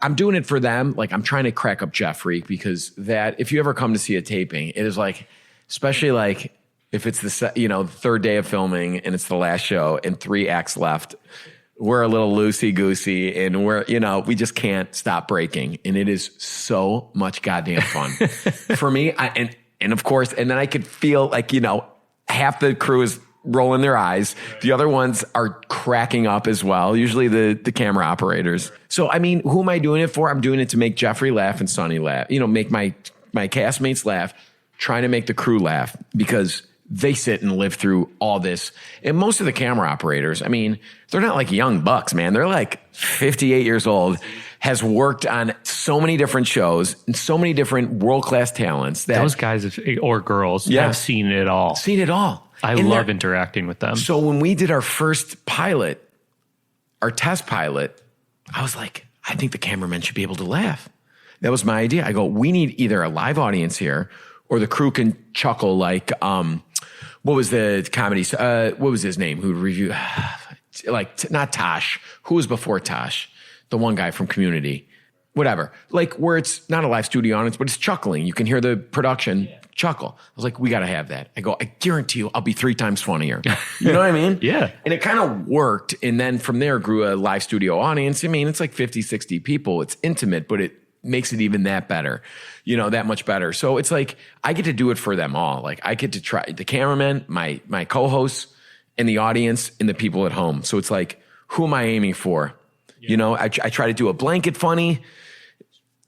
I'm doing it for them. Like I'm trying to crack up Jeffrey because if you ever come to see a taping, it is like, especially like if it's the third day of filming and it's the last show and 3 acts left, we're a little loosey-goosey and we just can't stop breaking. And it is so much goddamn fun for me. And of course, and then I could feel like, half the crew is rolling their eyes. The other ones are cracking up as well. Usually the camera operators. So, I mean, who am I doing it for? I'm doing it to make Jeffrey laugh and Sonny laugh, make my castmates laugh, trying to make the crew laugh because they sit and live through all this. And most of the camera operators, I mean, they're not like young bucks, man. They're like 58 years old, has worked on so many different shows and so many different world-class talents. Those guys or girls have seen it all. Seen it all. I love interacting with them. So when we did our first pilot, our test pilot, I was like, I think the cameramen should be able to laugh. That was my idea. I go, we need either a live audience here or the crew can chuckle like, what was the comedy? What was his name? Who reviewed? Like, not Tosh. Who was before Tosh? The one guy from Community. Whatever. Like, where it's not a live studio audience, but it's chuckling. You can hear the production chuckle. I was like, we got to have that. I go, I guarantee you I'll be 3 times funnier. You know what I mean? Yeah. And it kind of worked. And then from there grew a live studio audience. I mean, it's like 50, 60 people. It's intimate, but it makes it even that better, that much better. So it's like, I get to do it for them all. Like I get to try the cameraman, my co-hosts and the audience and the people at home. So it's like, who am I aiming for? Yeah. I try to do a blanket funny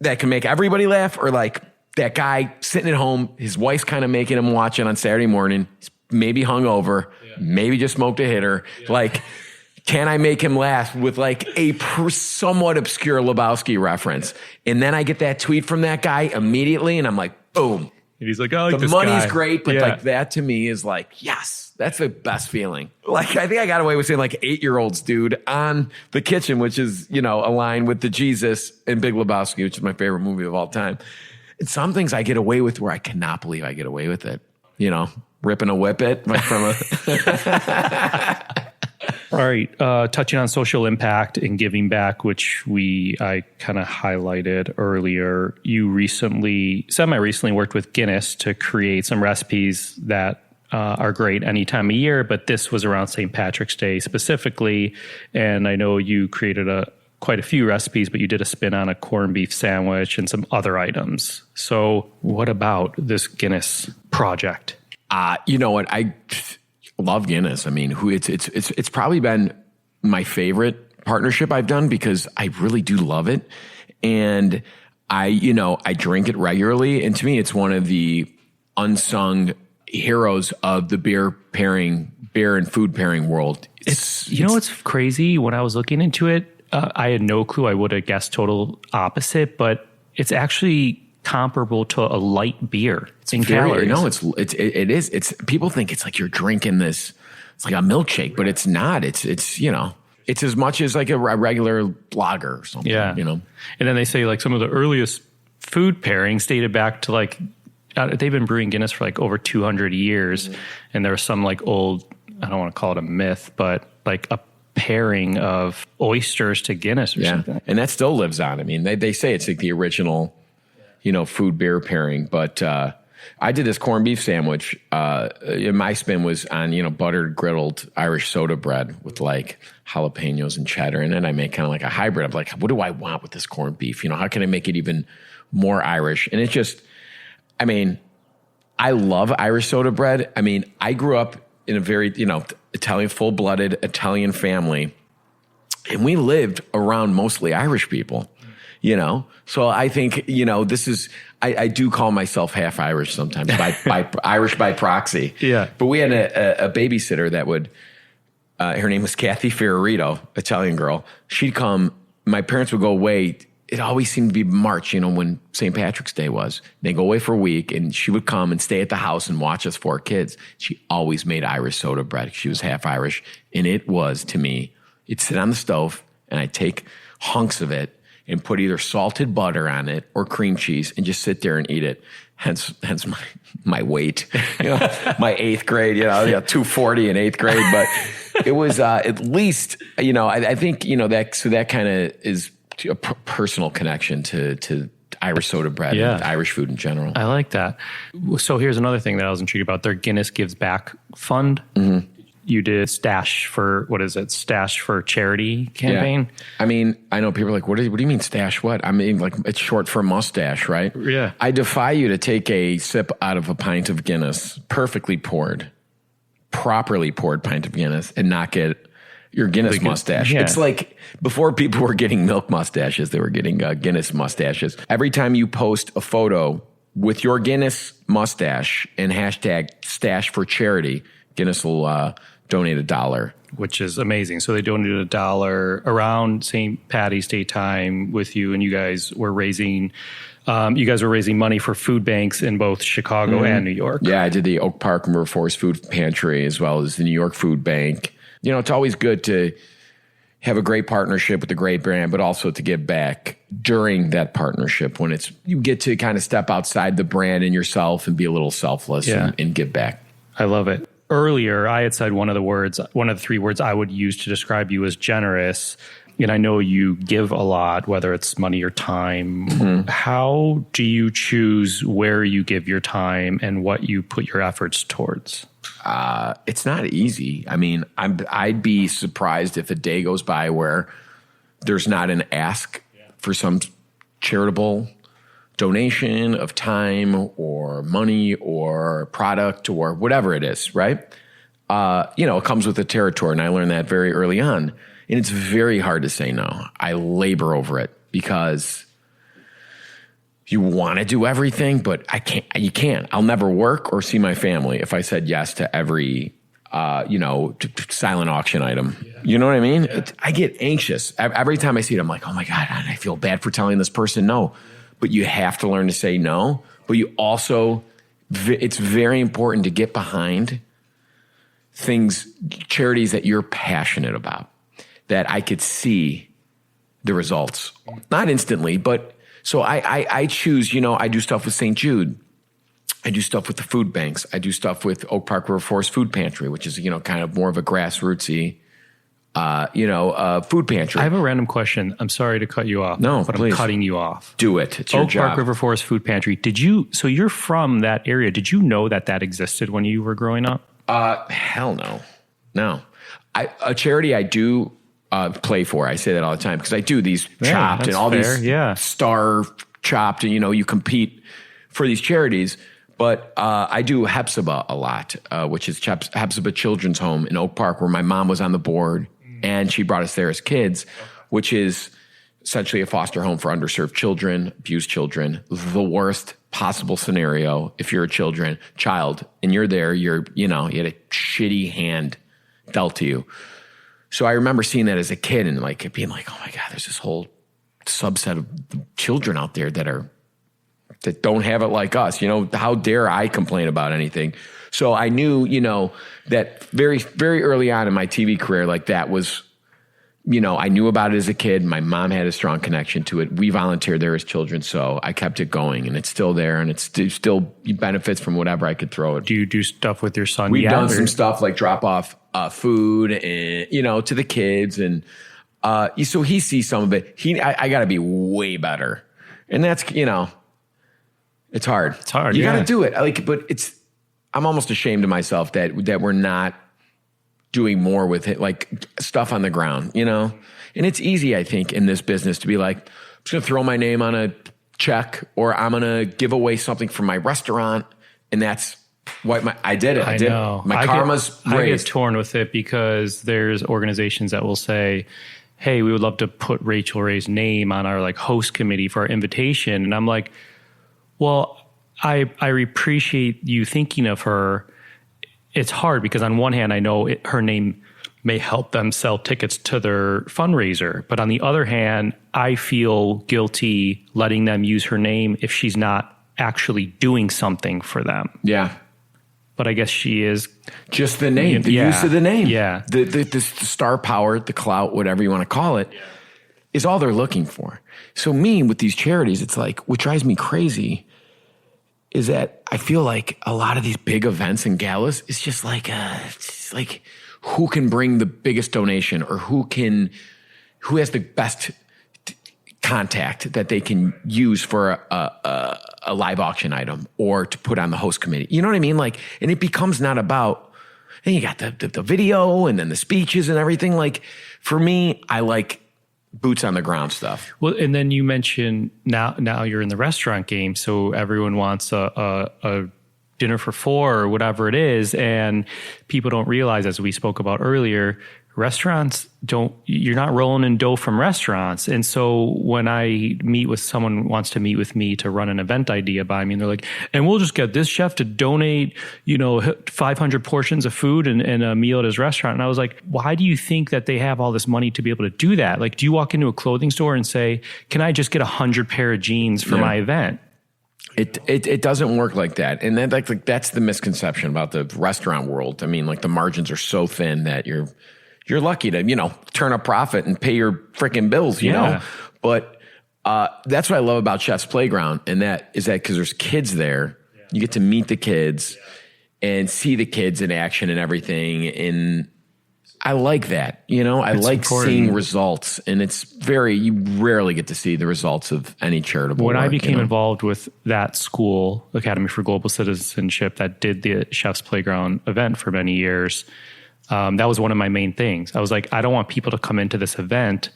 that can make everybody laugh, or like that guy sitting at home, his wife's kind of making him watch it on Saturday morning, he's maybe hungover, maybe just smoked a hitter. Yeah. Like, can I make him laugh with like a somewhat obscure Lebowski reference? And then I get that tweet from that guy immediately and I'm like, boom. And he's like, oh, the money's great, but like that to me is like, yes, that's the best feeling. Like, I think I got away with saying like 8-year-olds, dude, on The Kitchen, which is, aligned with the Jesus and Big Lebowski, which is my favorite movie of all time. And some things I get away with where I cannot believe I get away with it. Ripping a whippet from a... All right. Touching on social impact and giving back, which I kind of highlighted earlier. You semi-recently worked with Guinness to create some recipes that are great any time of year, but this was around St. Patrick's Day specifically. And I know you created quite a few recipes, but you did a spin on a corned beef sandwich and some other items. So what about this Guinness project? You know what? I love Guinness. I mean, it's probably been my favorite partnership I've done because I really do love it. And I drink it regularly. And to me, it's one of the unsung heroes of the beer and food pairing world. It's what's crazy? When I was looking into it, I had no clue. I would have guessed total opposite, but it's actually comparable to a light beer. It's in calories. No, it is. It's people think it's like you're drinking this. It's like a milkshake, but it's not. It's as much as like a regular lager or something. Yeah. And then they say like some of the earliest food pairings dated back to like they've been brewing Guinness for like over 200 years, and there's some like old, I don't want to call it a myth, but like a pairing of oysters to Guinness or something. And that still lives on. I mean, they say it's like the original food beer pairing. But I did this corned beef sandwich. My spin was on, buttered griddled Irish soda bread with like jalapenos and cheddar. And then I make kind of like a hybrid of like, what do I want with this corned beef? How can I make it even more Irish? And it just, I mean, I love Irish soda bread. I mean, I grew up in a very, Italian, full-blooded Italian family. And we lived around mostly Irish people. So I think, this is, I do call myself half Irish sometimes by Irish by proxy. Yeah. But we had a babysitter that would, her name was Kathy Ferrarito, Italian girl. She'd come, my parents would go away. It always seemed to be March, when St. Patrick's Day was. They'd go away for a week and she would come and stay at the house and watch us 4 kids. She always made Irish soda bread. She was half Irish. And it was, to me, it'd sit on the stove and I'd take hunks of it and put either salted butter on it or cream cheese and just sit there and eat it. Hence my weight, my 8th grade, 240 in 8th grade. But it was at least, I think, that kind of is a personal connection to Irish soda bread and Irish food in general. I like that. So here's another thing that I was intrigued about. Their Guinness Gives Back Fund. Mm-hmm. You did Stash for Charity campaign. Yeah. I mean, I know people are like, what do you mean stash what? I mean, like it's short for mustache, right? Yeah. I defy you to take a sip out of a pint of Guinness, properly poured pint of Guinness and not get your Guinness mustache. Yeah. It's like before people were getting milk mustaches, they were getting Guinness mustaches. Every time you post a photo with your Guinness mustache and hashtag stash for charity, Guinness will donate $1. Which is amazing. So they donated $1 around St. Patty's Day time with you, and you guys were raising money for food banks in both Chicago and New York. Yeah, I did the Oak Park River Forest Food Pantry as well as the New York Food Bank. It's always good to have a great partnership with a great brand, but also to give back during that partnership when you get to kind of step outside the brand and yourself and be a little selfless and give back. I love it. Earlier, I had said one of the 3 words I would use to describe you as generous. And I know you give a lot, whether it's money or time. Mm-hmm. How do you choose where you give your time and what you put your efforts towards? It's not easy. I mean, I'd be surprised if a day goes by where there's not an ask for some charitable donation of time or money or product or whatever it is, right? It comes with the territory, and I learned that very early on. And it's very hard to say no. I labor over it because you want to do everything, but you can't. I'll never work or see my family if I said yes to every, silent auction item. Yeah. You know what I mean? Yeah. I get anxious. Every time I see it, I'm like, oh my God, I feel bad for telling this person no. But you have to learn to say no. But you also, it's very important to get behind charities that you're passionate about, that I could see the results. Not instantly, but so I choose, I do stuff with St. Jude. I do stuff with the food banks. I do stuff with Oak Park River Forest Food Pantry, which is, kind of more of a grassrootsy, food pantry. I have a random question. I'm sorry to cut you off. No, but please. I'm cutting you off. Do it. It's your job. Oak Park River Forest Food Pantry. So you're from that area. Did you know that existed when you were growing up? Hell no. No. A charity I do play for. I say that all the time because I do these Chopped and all these Star Chopped, and you compete for these charities. But I do Hepzibah a lot, which is Hepzibah Children's Home in Oak Park, where my mom was on the board, and she brought us there as kids, which is essentially a foster home for underserved children, abused children, the worst possible scenario if you're a child, and you're there, you had a shitty hand dealt to you. So I remember seeing that as a kid and being like, oh my God, there's this whole subset of children out there that don't have it like us. How dare I complain about anything? So I knew, that very, very early on in my TV career, that was, I knew about it as a kid. My mom had a strong connection to it. We volunteered there as children. So I kept it going, and it's still there, and it's still benefits from whatever I could throw it. Do you do stuff with your son? We've done some stuff like drop off food and, to the kids. And so he sees some of it. I got to be way better. And that's, it's hard. It's hard. You got to do it. But I'm almost ashamed of myself that we're not doing more with it, stuff on the ground, And it's easy, I think, in this business to be like, I'm just going to throw my name on a check, or I'm going to give away something from my restaurant. And that's what I did it. I know. My karma's raised. I get torn with it because there's organizations that will say, hey, we would love to put Rachel Ray's name on our host committee for our invitation. And I'm like, well, I appreciate you thinking of her. It's hard because on one hand, I know her name may help them sell tickets to their fundraiser. But on the other hand, I feel guilty letting them use her name if she's not actually doing something for them. Yeah. But I guess she is. Just the name, use of the name. Yeah. The star power, the clout, whatever you want to call it. Yeah. is all they're looking for. So me, with these charities, it's like, what drives me crazy is that I feel like a lot of these big events and galas, it's just like who can bring the biggest donation, or who has the best contact that they can use for a live auction item or to put on the host committee. You know what I mean? Like, and it becomes not about, and you got the video and then the speeches and everything. Like, for me, I like boots on the ground stuff. Well, and then you mentioned now you're in the restaurant game, so everyone wants a dinner for four or whatever it is, and people don't realize, as we spoke about earlier, restaurants you're not rolling in dough from restaurants. And so when I meet with someone who wants to meet with me to run an event idea by me, and they're like, and we'll just get this chef to donate, 500 portions of food and a meal at his restaurant. And I was like, why do you think that they have all this money to be able to do that? Like, do you walk into a clothing store and say, can I just get 100 pair of jeans for my event? It doesn't work like that. And then like that's the misconception about the restaurant world. I mean, like, the margins are so thin that you're lucky to, turn a profit and pay your freaking bills, you know? But that's what I love about Chef's Playground. And that is that because there's kids there, you get to meet the kids and see the kids in action and everything. And I like that, I like seeing results. And you rarely get to see the results of any charitable work. When I became involved with that school, Academy for Global Citizenship, that did the Chef's Playground event for many years, that was one of my main things. I was like, I don't want people to come into this event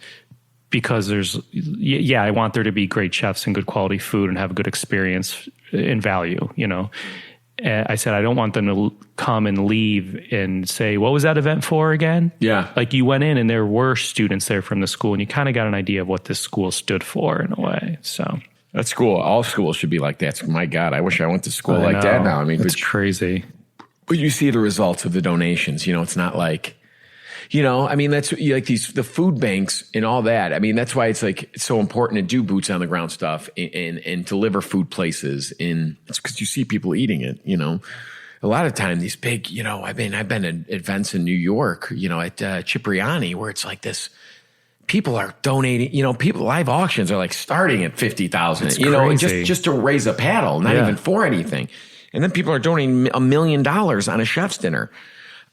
because I want there to be great chefs and good quality food and have a good experience and value, And I said, I don't want them to come and leave and say, what was that event for again? Yeah. Like, you went in and there were students there from the school, and you kind of got an idea of what this school stood for in a way. So that's cool. All schools should be like that. My God, I wish I went to school like that now. I mean, it's crazy. But you see the results of the donations. It's not like, I mean, that's like the food banks and all that. I mean, that's why it's so important to do boots on the ground stuff and deliver food places. And it's because you see people eating it. A lot of time these big, I've been at events in New York, at Cipriani, where it's like this. People are donating. Live auctions are like starting at 50,000. Just to raise a paddle, not even for anything. And then people are donating $1 million on a chef's dinner.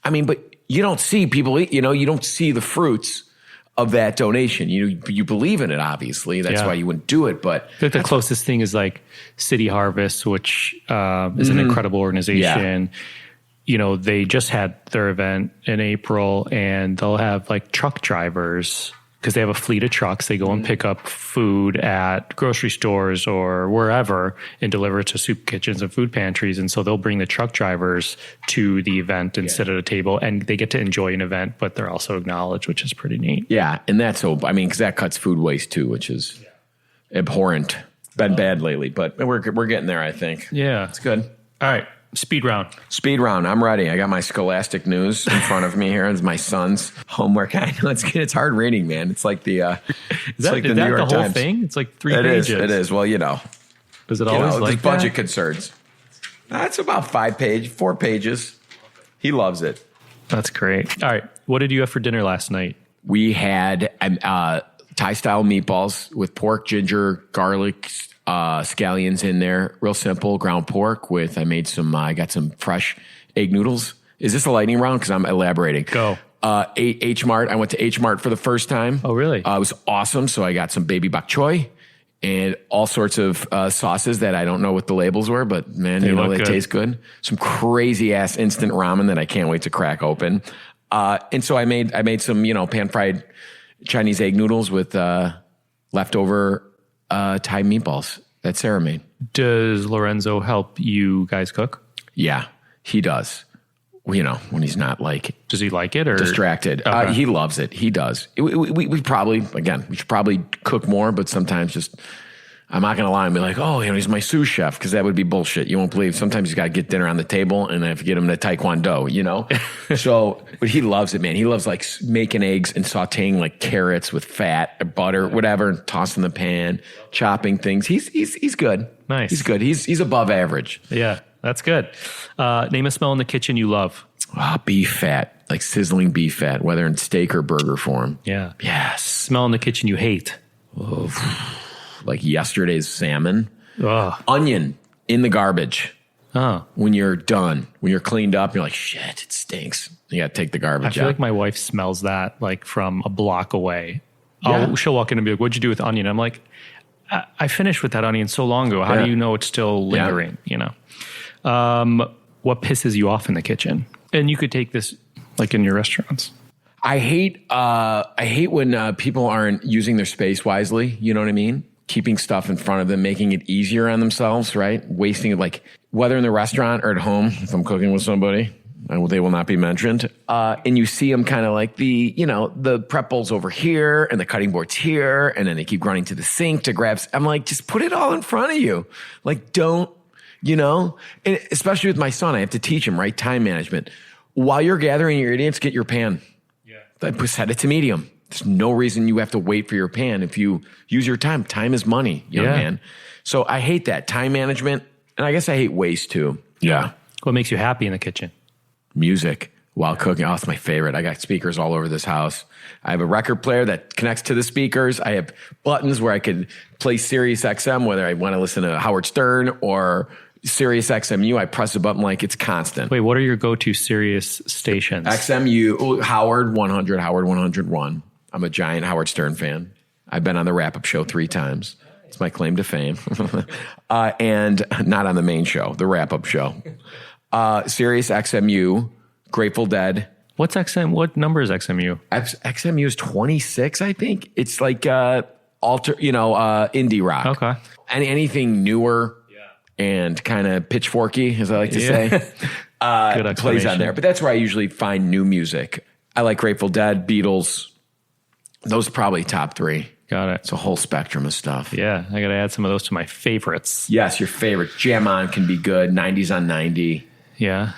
I mean, but you don't see people eat, you don't see the fruits of that donation. You believe in it, obviously. That's why you wouldn't do it. But I think the closest thing is like City Harvest, which is an incredible organization. Yeah. They just had their event in April, and they'll have like truck drivers, because they have a fleet of trucks. They go and pick up food at grocery stores or wherever and deliver it to soup kitchens and food pantries. And so they'll bring the truck drivers to the event and sit at a table, and they get to enjoy an event, but they're also acknowledged, which is pretty neat. Yeah. And that's because that cuts food waste too, which is abhorrent. Been bad lately, but we're getting there, I think. Yeah. It's good. All right. Speed round. I'm ready. I got my Scholastic News in front of me here. It's my son's homework. I know it's hard reading, man. It's like the is that the New York Times. Whole thing? It's like 3 pages. It is. Well, Is it always like budget concerns? It's about 4 pages. He loves it. That's great. All right. What did you have for dinner last night? We had Thai-style meatballs with pork, ginger, garlic, scallions in there. Real simple, ground pork with, I got some fresh egg noodles. Is this a lightning round? Because I'm elaborating. Go. H Mart. I went to H Mart for the first time. Oh, really? It was awesome. So I got some baby bok choy and all sorts of sauces that I don't know what the labels were, but man, they taste good. Some crazy ass instant ramen that I can't wait to crack open. And so I made some, pan fried Chinese egg noodles with leftover Thai meatballs that Sarah made. Does Lorenzo help you guys cook? Yeah, he does. When he's not does he like it or distracted? Okay. He loves it. He does. We should probably cook more, but sometimes I'm not going to lie and be like, oh, he's my sous chef, because that would be bullshit. You won't believe. Sometimes you got to get dinner on the table, and I have to get him to Taekwondo, So, but he loves it, man. He loves making eggs and sauteing carrots with fat or butter, whatever, and tossing the pan, chopping things. He's good. Nice. He's good. He's above average. Yeah, that's good. Name a smell in the kitchen you love. Beef fat, like sizzling beef fat, whether in steak or burger form. Yeah. Yes. Smell in the kitchen you hate. like yesterday's salmon. Ugh. Onion in the garbage. Oh. When you're done, when you're cleaned up, you're like, shit, it stinks. You got to take the garbage I feel out. like my wife smells that like from a block away. Yeah. She'll walk in and be like, what'd you do with the onion? I'm like, I finished with that onion so long ago. How do you know it's still lingering? You know, what pisses you off in the kitchen? And you could take this like in your restaurants. I hate when people aren't using their space wisely. You know what I mean? Keeping stuff in front of them, making it easier on themselves, right? Wasting it, like whether in the restaurant or at home, if I'm cooking with somebody, they will not be mentioned. And you see them kind of like the prep bowl's over here and the cutting board's here. And then they keep running to the sink to grab. I'm like, just put it all in front of you. Like, don't, and especially with my son, I have to teach him, right? Time management. While you're gathering your ingredients, get your pan. Yeah. Set it to medium. There's no reason you have to wait for your pan. If you use your time, time is money, young man. So I hate that time management. And I guess I hate waste too. Yeah. What makes you happy in the kitchen? Music while cooking. Oh, it's my favorite. I got speakers all over this house. I have a record player that connects to the speakers. I have buttons where I could play Sirius XM, whether I want to listen to Howard Stern or Sirius XMU. I press a button like it's constant. Wait, what are your go-to Sirius stations? XMU, Howard 100, Howard 101. I'm a giant Howard Stern fan. I've been on the wrap-up show 3 times. It's my claim to fame. And not on the main show, the wrap-up show. Sirius XMU, Grateful Dead. What's XM? What number is XMU? XMU is 26, I think. It's like indie rock. Okay. And anything newer and kind of pitchforky, as I like to say, plays on there. But that's where I usually find new music. I like Grateful Dead, Beatles. Those are probably top 3. Got it. It's a whole spectrum of stuff. Yeah, I got to add some of those to my favorites. Yes, your favorite. Jam On can be good. 90s on 90. Yeah,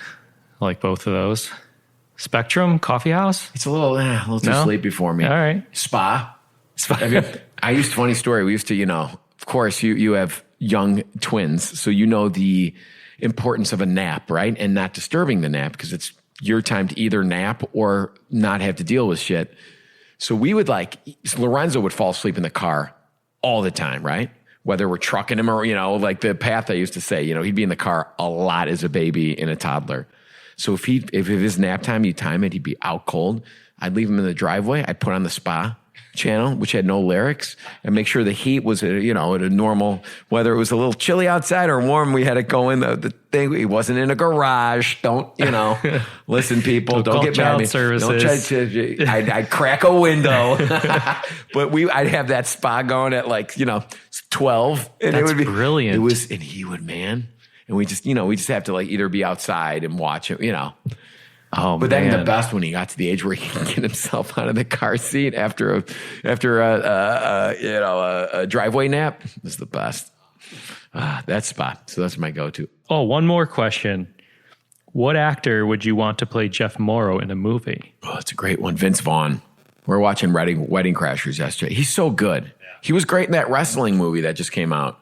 I like both of those. Spectrum, Coffee House? It's a little too sleepy for me. All right. Spa. I used, funny story. We used to, of course, you have young twins, so you know the importance of a nap, right? And not disturbing the nap because it's your time to either nap or not have to deal with shit. So we would Lorenzo would fall asleep in the car all the time, right? Whether we're trucking him or, like the path I used to say, he'd be in the car a lot as a baby and a toddler. So if his nap time, you time it, he'd be out cold. I'd leave him in the driveway. I'd put on the Spa channel, which had no lyrics, and make sure the heat was, at a normal, whether it was a little chilly outside or warm, we had it going. The thing, he wasn't in a garage. Don't, listen, people, don't get mad at me. Services. Don't try to, I'd crack a window, but I'd have that Spa going at 12. And That's it would be brilliant. And he would, man. And we just have to either be outside and watch it, Oh, but man. then the best when he got to the age where he can get himself out of the car seat after a driveway nap is the best. That spot. So that's my go-to. Oh, one more question. What actor would you want to play Jeff Mauro in a movie? Oh, that's a great one. Vince Vaughn. We were watching Wedding Crashers yesterday. He's so good. Yeah. He was great in that wrestling movie that just came out.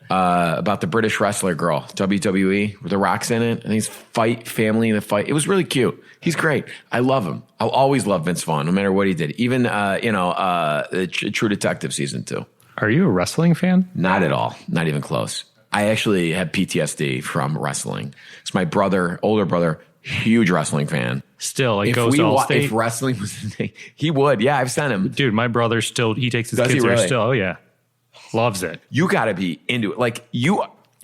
About the British wrestler girl, WWE, with The Rock's in it, and he's fight family in the fight. It was really cute. He's great. I love him. I'll always love Vince Vaughn, no matter what he did. Even True Detective season 2. Are you a wrestling fan? Not at all. Not even close. I actually have PTSD from wrestling. It's my older brother, huge wrestling fan. Still, goes to Allstate. If wrestling was, he would. Yeah, I've sent him. Dude, my brother he takes his kids there still. Oh yeah. Loves it. You got to be into it.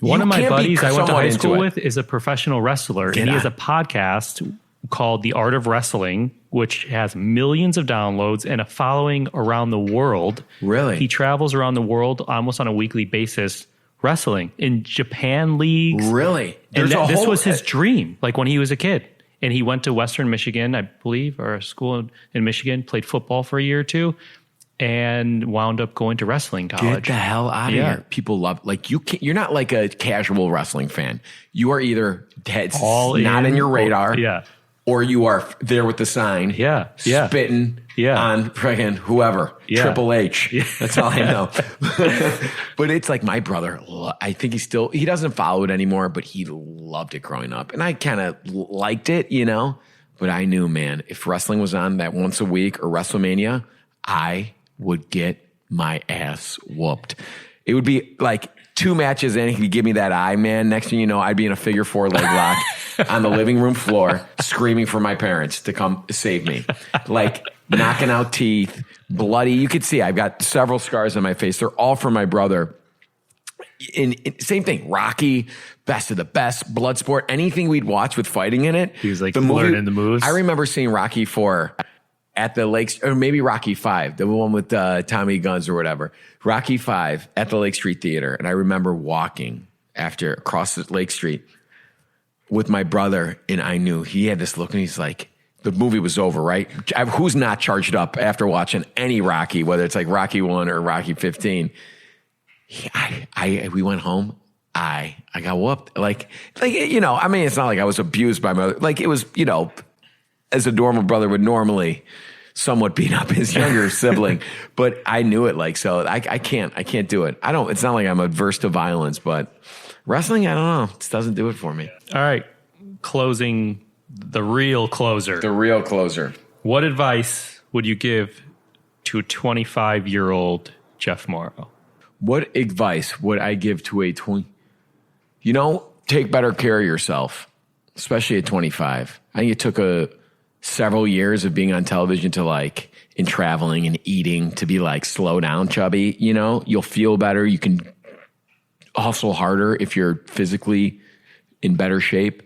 One of my buddies I went to high school with is a professional wrestler, and he has a podcast called The Art of Wrestling, which has millions of downloads and a following around the world. Really? He travels around the world almost on a weekly basis wrestling in Japan leagues. Really? And this was his dream, when he was a kid. And he went to Western Michigan, I believe, or a school in Michigan, played football for a year or two, and wound up going to wrestling college. Get the hell out of here. People love, you're not like a casual wrestling fan. You are either not in your radar. Or you are there with the sign. Spitting on friggin' whoever. Triple H. That's all I know. But it's my brother, I think he doesn't follow it anymore, but he loved it growing up. And I kind of liked it, but I knew, man, if wrestling was on that once a week or WrestleMania, I would get my ass whooped. It would be like 2 matches in, he'd give me that eye, man. Next thing you know, I'd be in a figure 4 leg lock on the living room floor, screaming for my parents to come save me. Like knocking out teeth, bloody. You could see I've got several scars on my face. They're all from my brother. Same thing, Rocky, Best of the Best, Bloodsport, anything we'd watch with fighting in it. He was like learning the moves. I remember seeing Rocky 4 at the Lakes, or maybe Rocky 5, the one with Tommy Guns or whatever. Rocky 5 at the Lake Street Theater. And I remember walking across the Lake Street with my brother, and I knew he had this look, and he's like, the movie was over, right? Who's not charged up after watching any Rocky, whether it's like Rocky 1 or Rocky 15? We went home. I got whooped. Like, you know, I mean, it's not like I was abused by my, like it was, you know, as a normal brother would normally somewhat beat up his younger sibling, but I knew it. Like, so I can't do it. It's not like I'm adverse to violence, but wrestling, I don't know. It doesn't do it for me. All right. Closing, the real closer. The real closer. What advice would you give to a 25-year-old Jeff Mauro? What advice would I give to a 20? You know, take better care of yourself, especially at 25. I think it took several years of being on television to like, in traveling and eating, to be like, slow down, chubby. You know, you'll feel better. You can hustle harder if you're physically in better shape.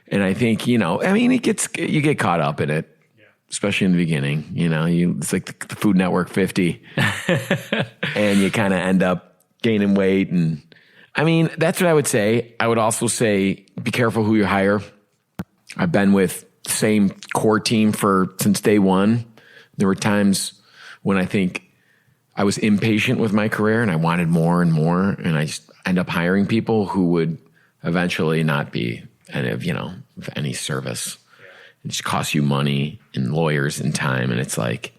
And I think, you know, I mean, you get caught up in it. Especially in the beginning, you know, it's like the Food Network 50 and you kind of end up gaining weight. And I mean, that's what I would say. I would also say, be careful who you hire. I've been with the same core team since day one. There were times when I think I was impatient with my career and I wanted more and more. And I just end up hiring people who would eventually not be of any service. It just costs you money and lawyers and time. And it's like,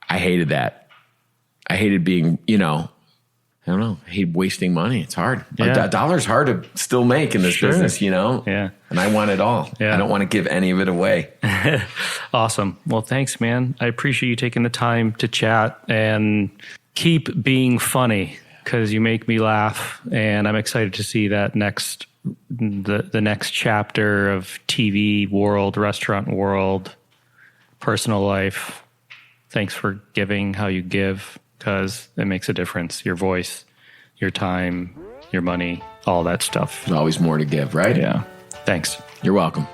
I hated that. I hated being, you know, I don't know. I hate wasting money. It's hard. Yeah. A dollar's hard to still make in this business, you know? Yeah. And I want it all. Yeah. I don't want to give any of it away. Awesome. Well, thanks, man. I appreciate you taking the time to chat, and keep being funny because you make me laugh. And I'm excited to see that the next chapter of TV world, restaurant world, personal life. Thanks for giving how you give, because it makes a difference. Your voice, your time, your money, all that stuff. There's always more to give, right? Yeah. Thanks. You're welcome.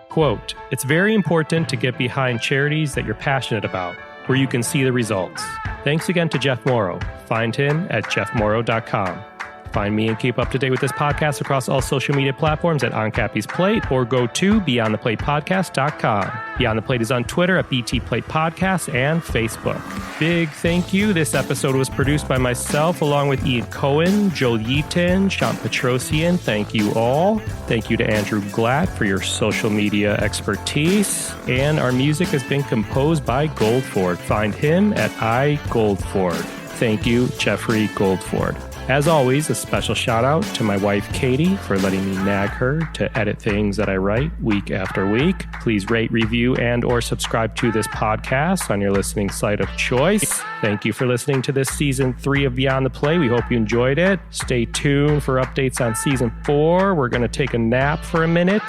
Quote, "It's very important to get behind charities that you're passionate about, where you can see the results." Thanks again to Jeff Mauro. Find him at jeffmauro.com. Find me and keep up to date with this podcast across all social media platforms at On Cappy's Plate, or go to beyondtheplatepodcast.com. Beyond the Plate is on Twitter at BT Plate Podcast and Facebook. Big thank you. This episode was produced by myself along with Ian Cohen, Joel Yeaton, Sean Petrosian. Thank you all. Thank you to Andrew Glatt for your social media expertise. And our music has been composed by Goldford. Find him at iGoldford. Thank you, Jeffrey Goldford. As always, a special shout out to my wife, Katie, for letting me nag her to edit things that I write week after week. Please rate, review, and or subscribe to this podcast on your listening site of choice. Thank you for listening to this season 3 of Beyond the Play. We hope you enjoyed it. Stay tuned for updates on season 4. We're going to take a nap for a minute.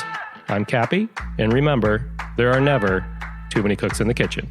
I'm Cappy, and remember, there are never too many cooks in the kitchen.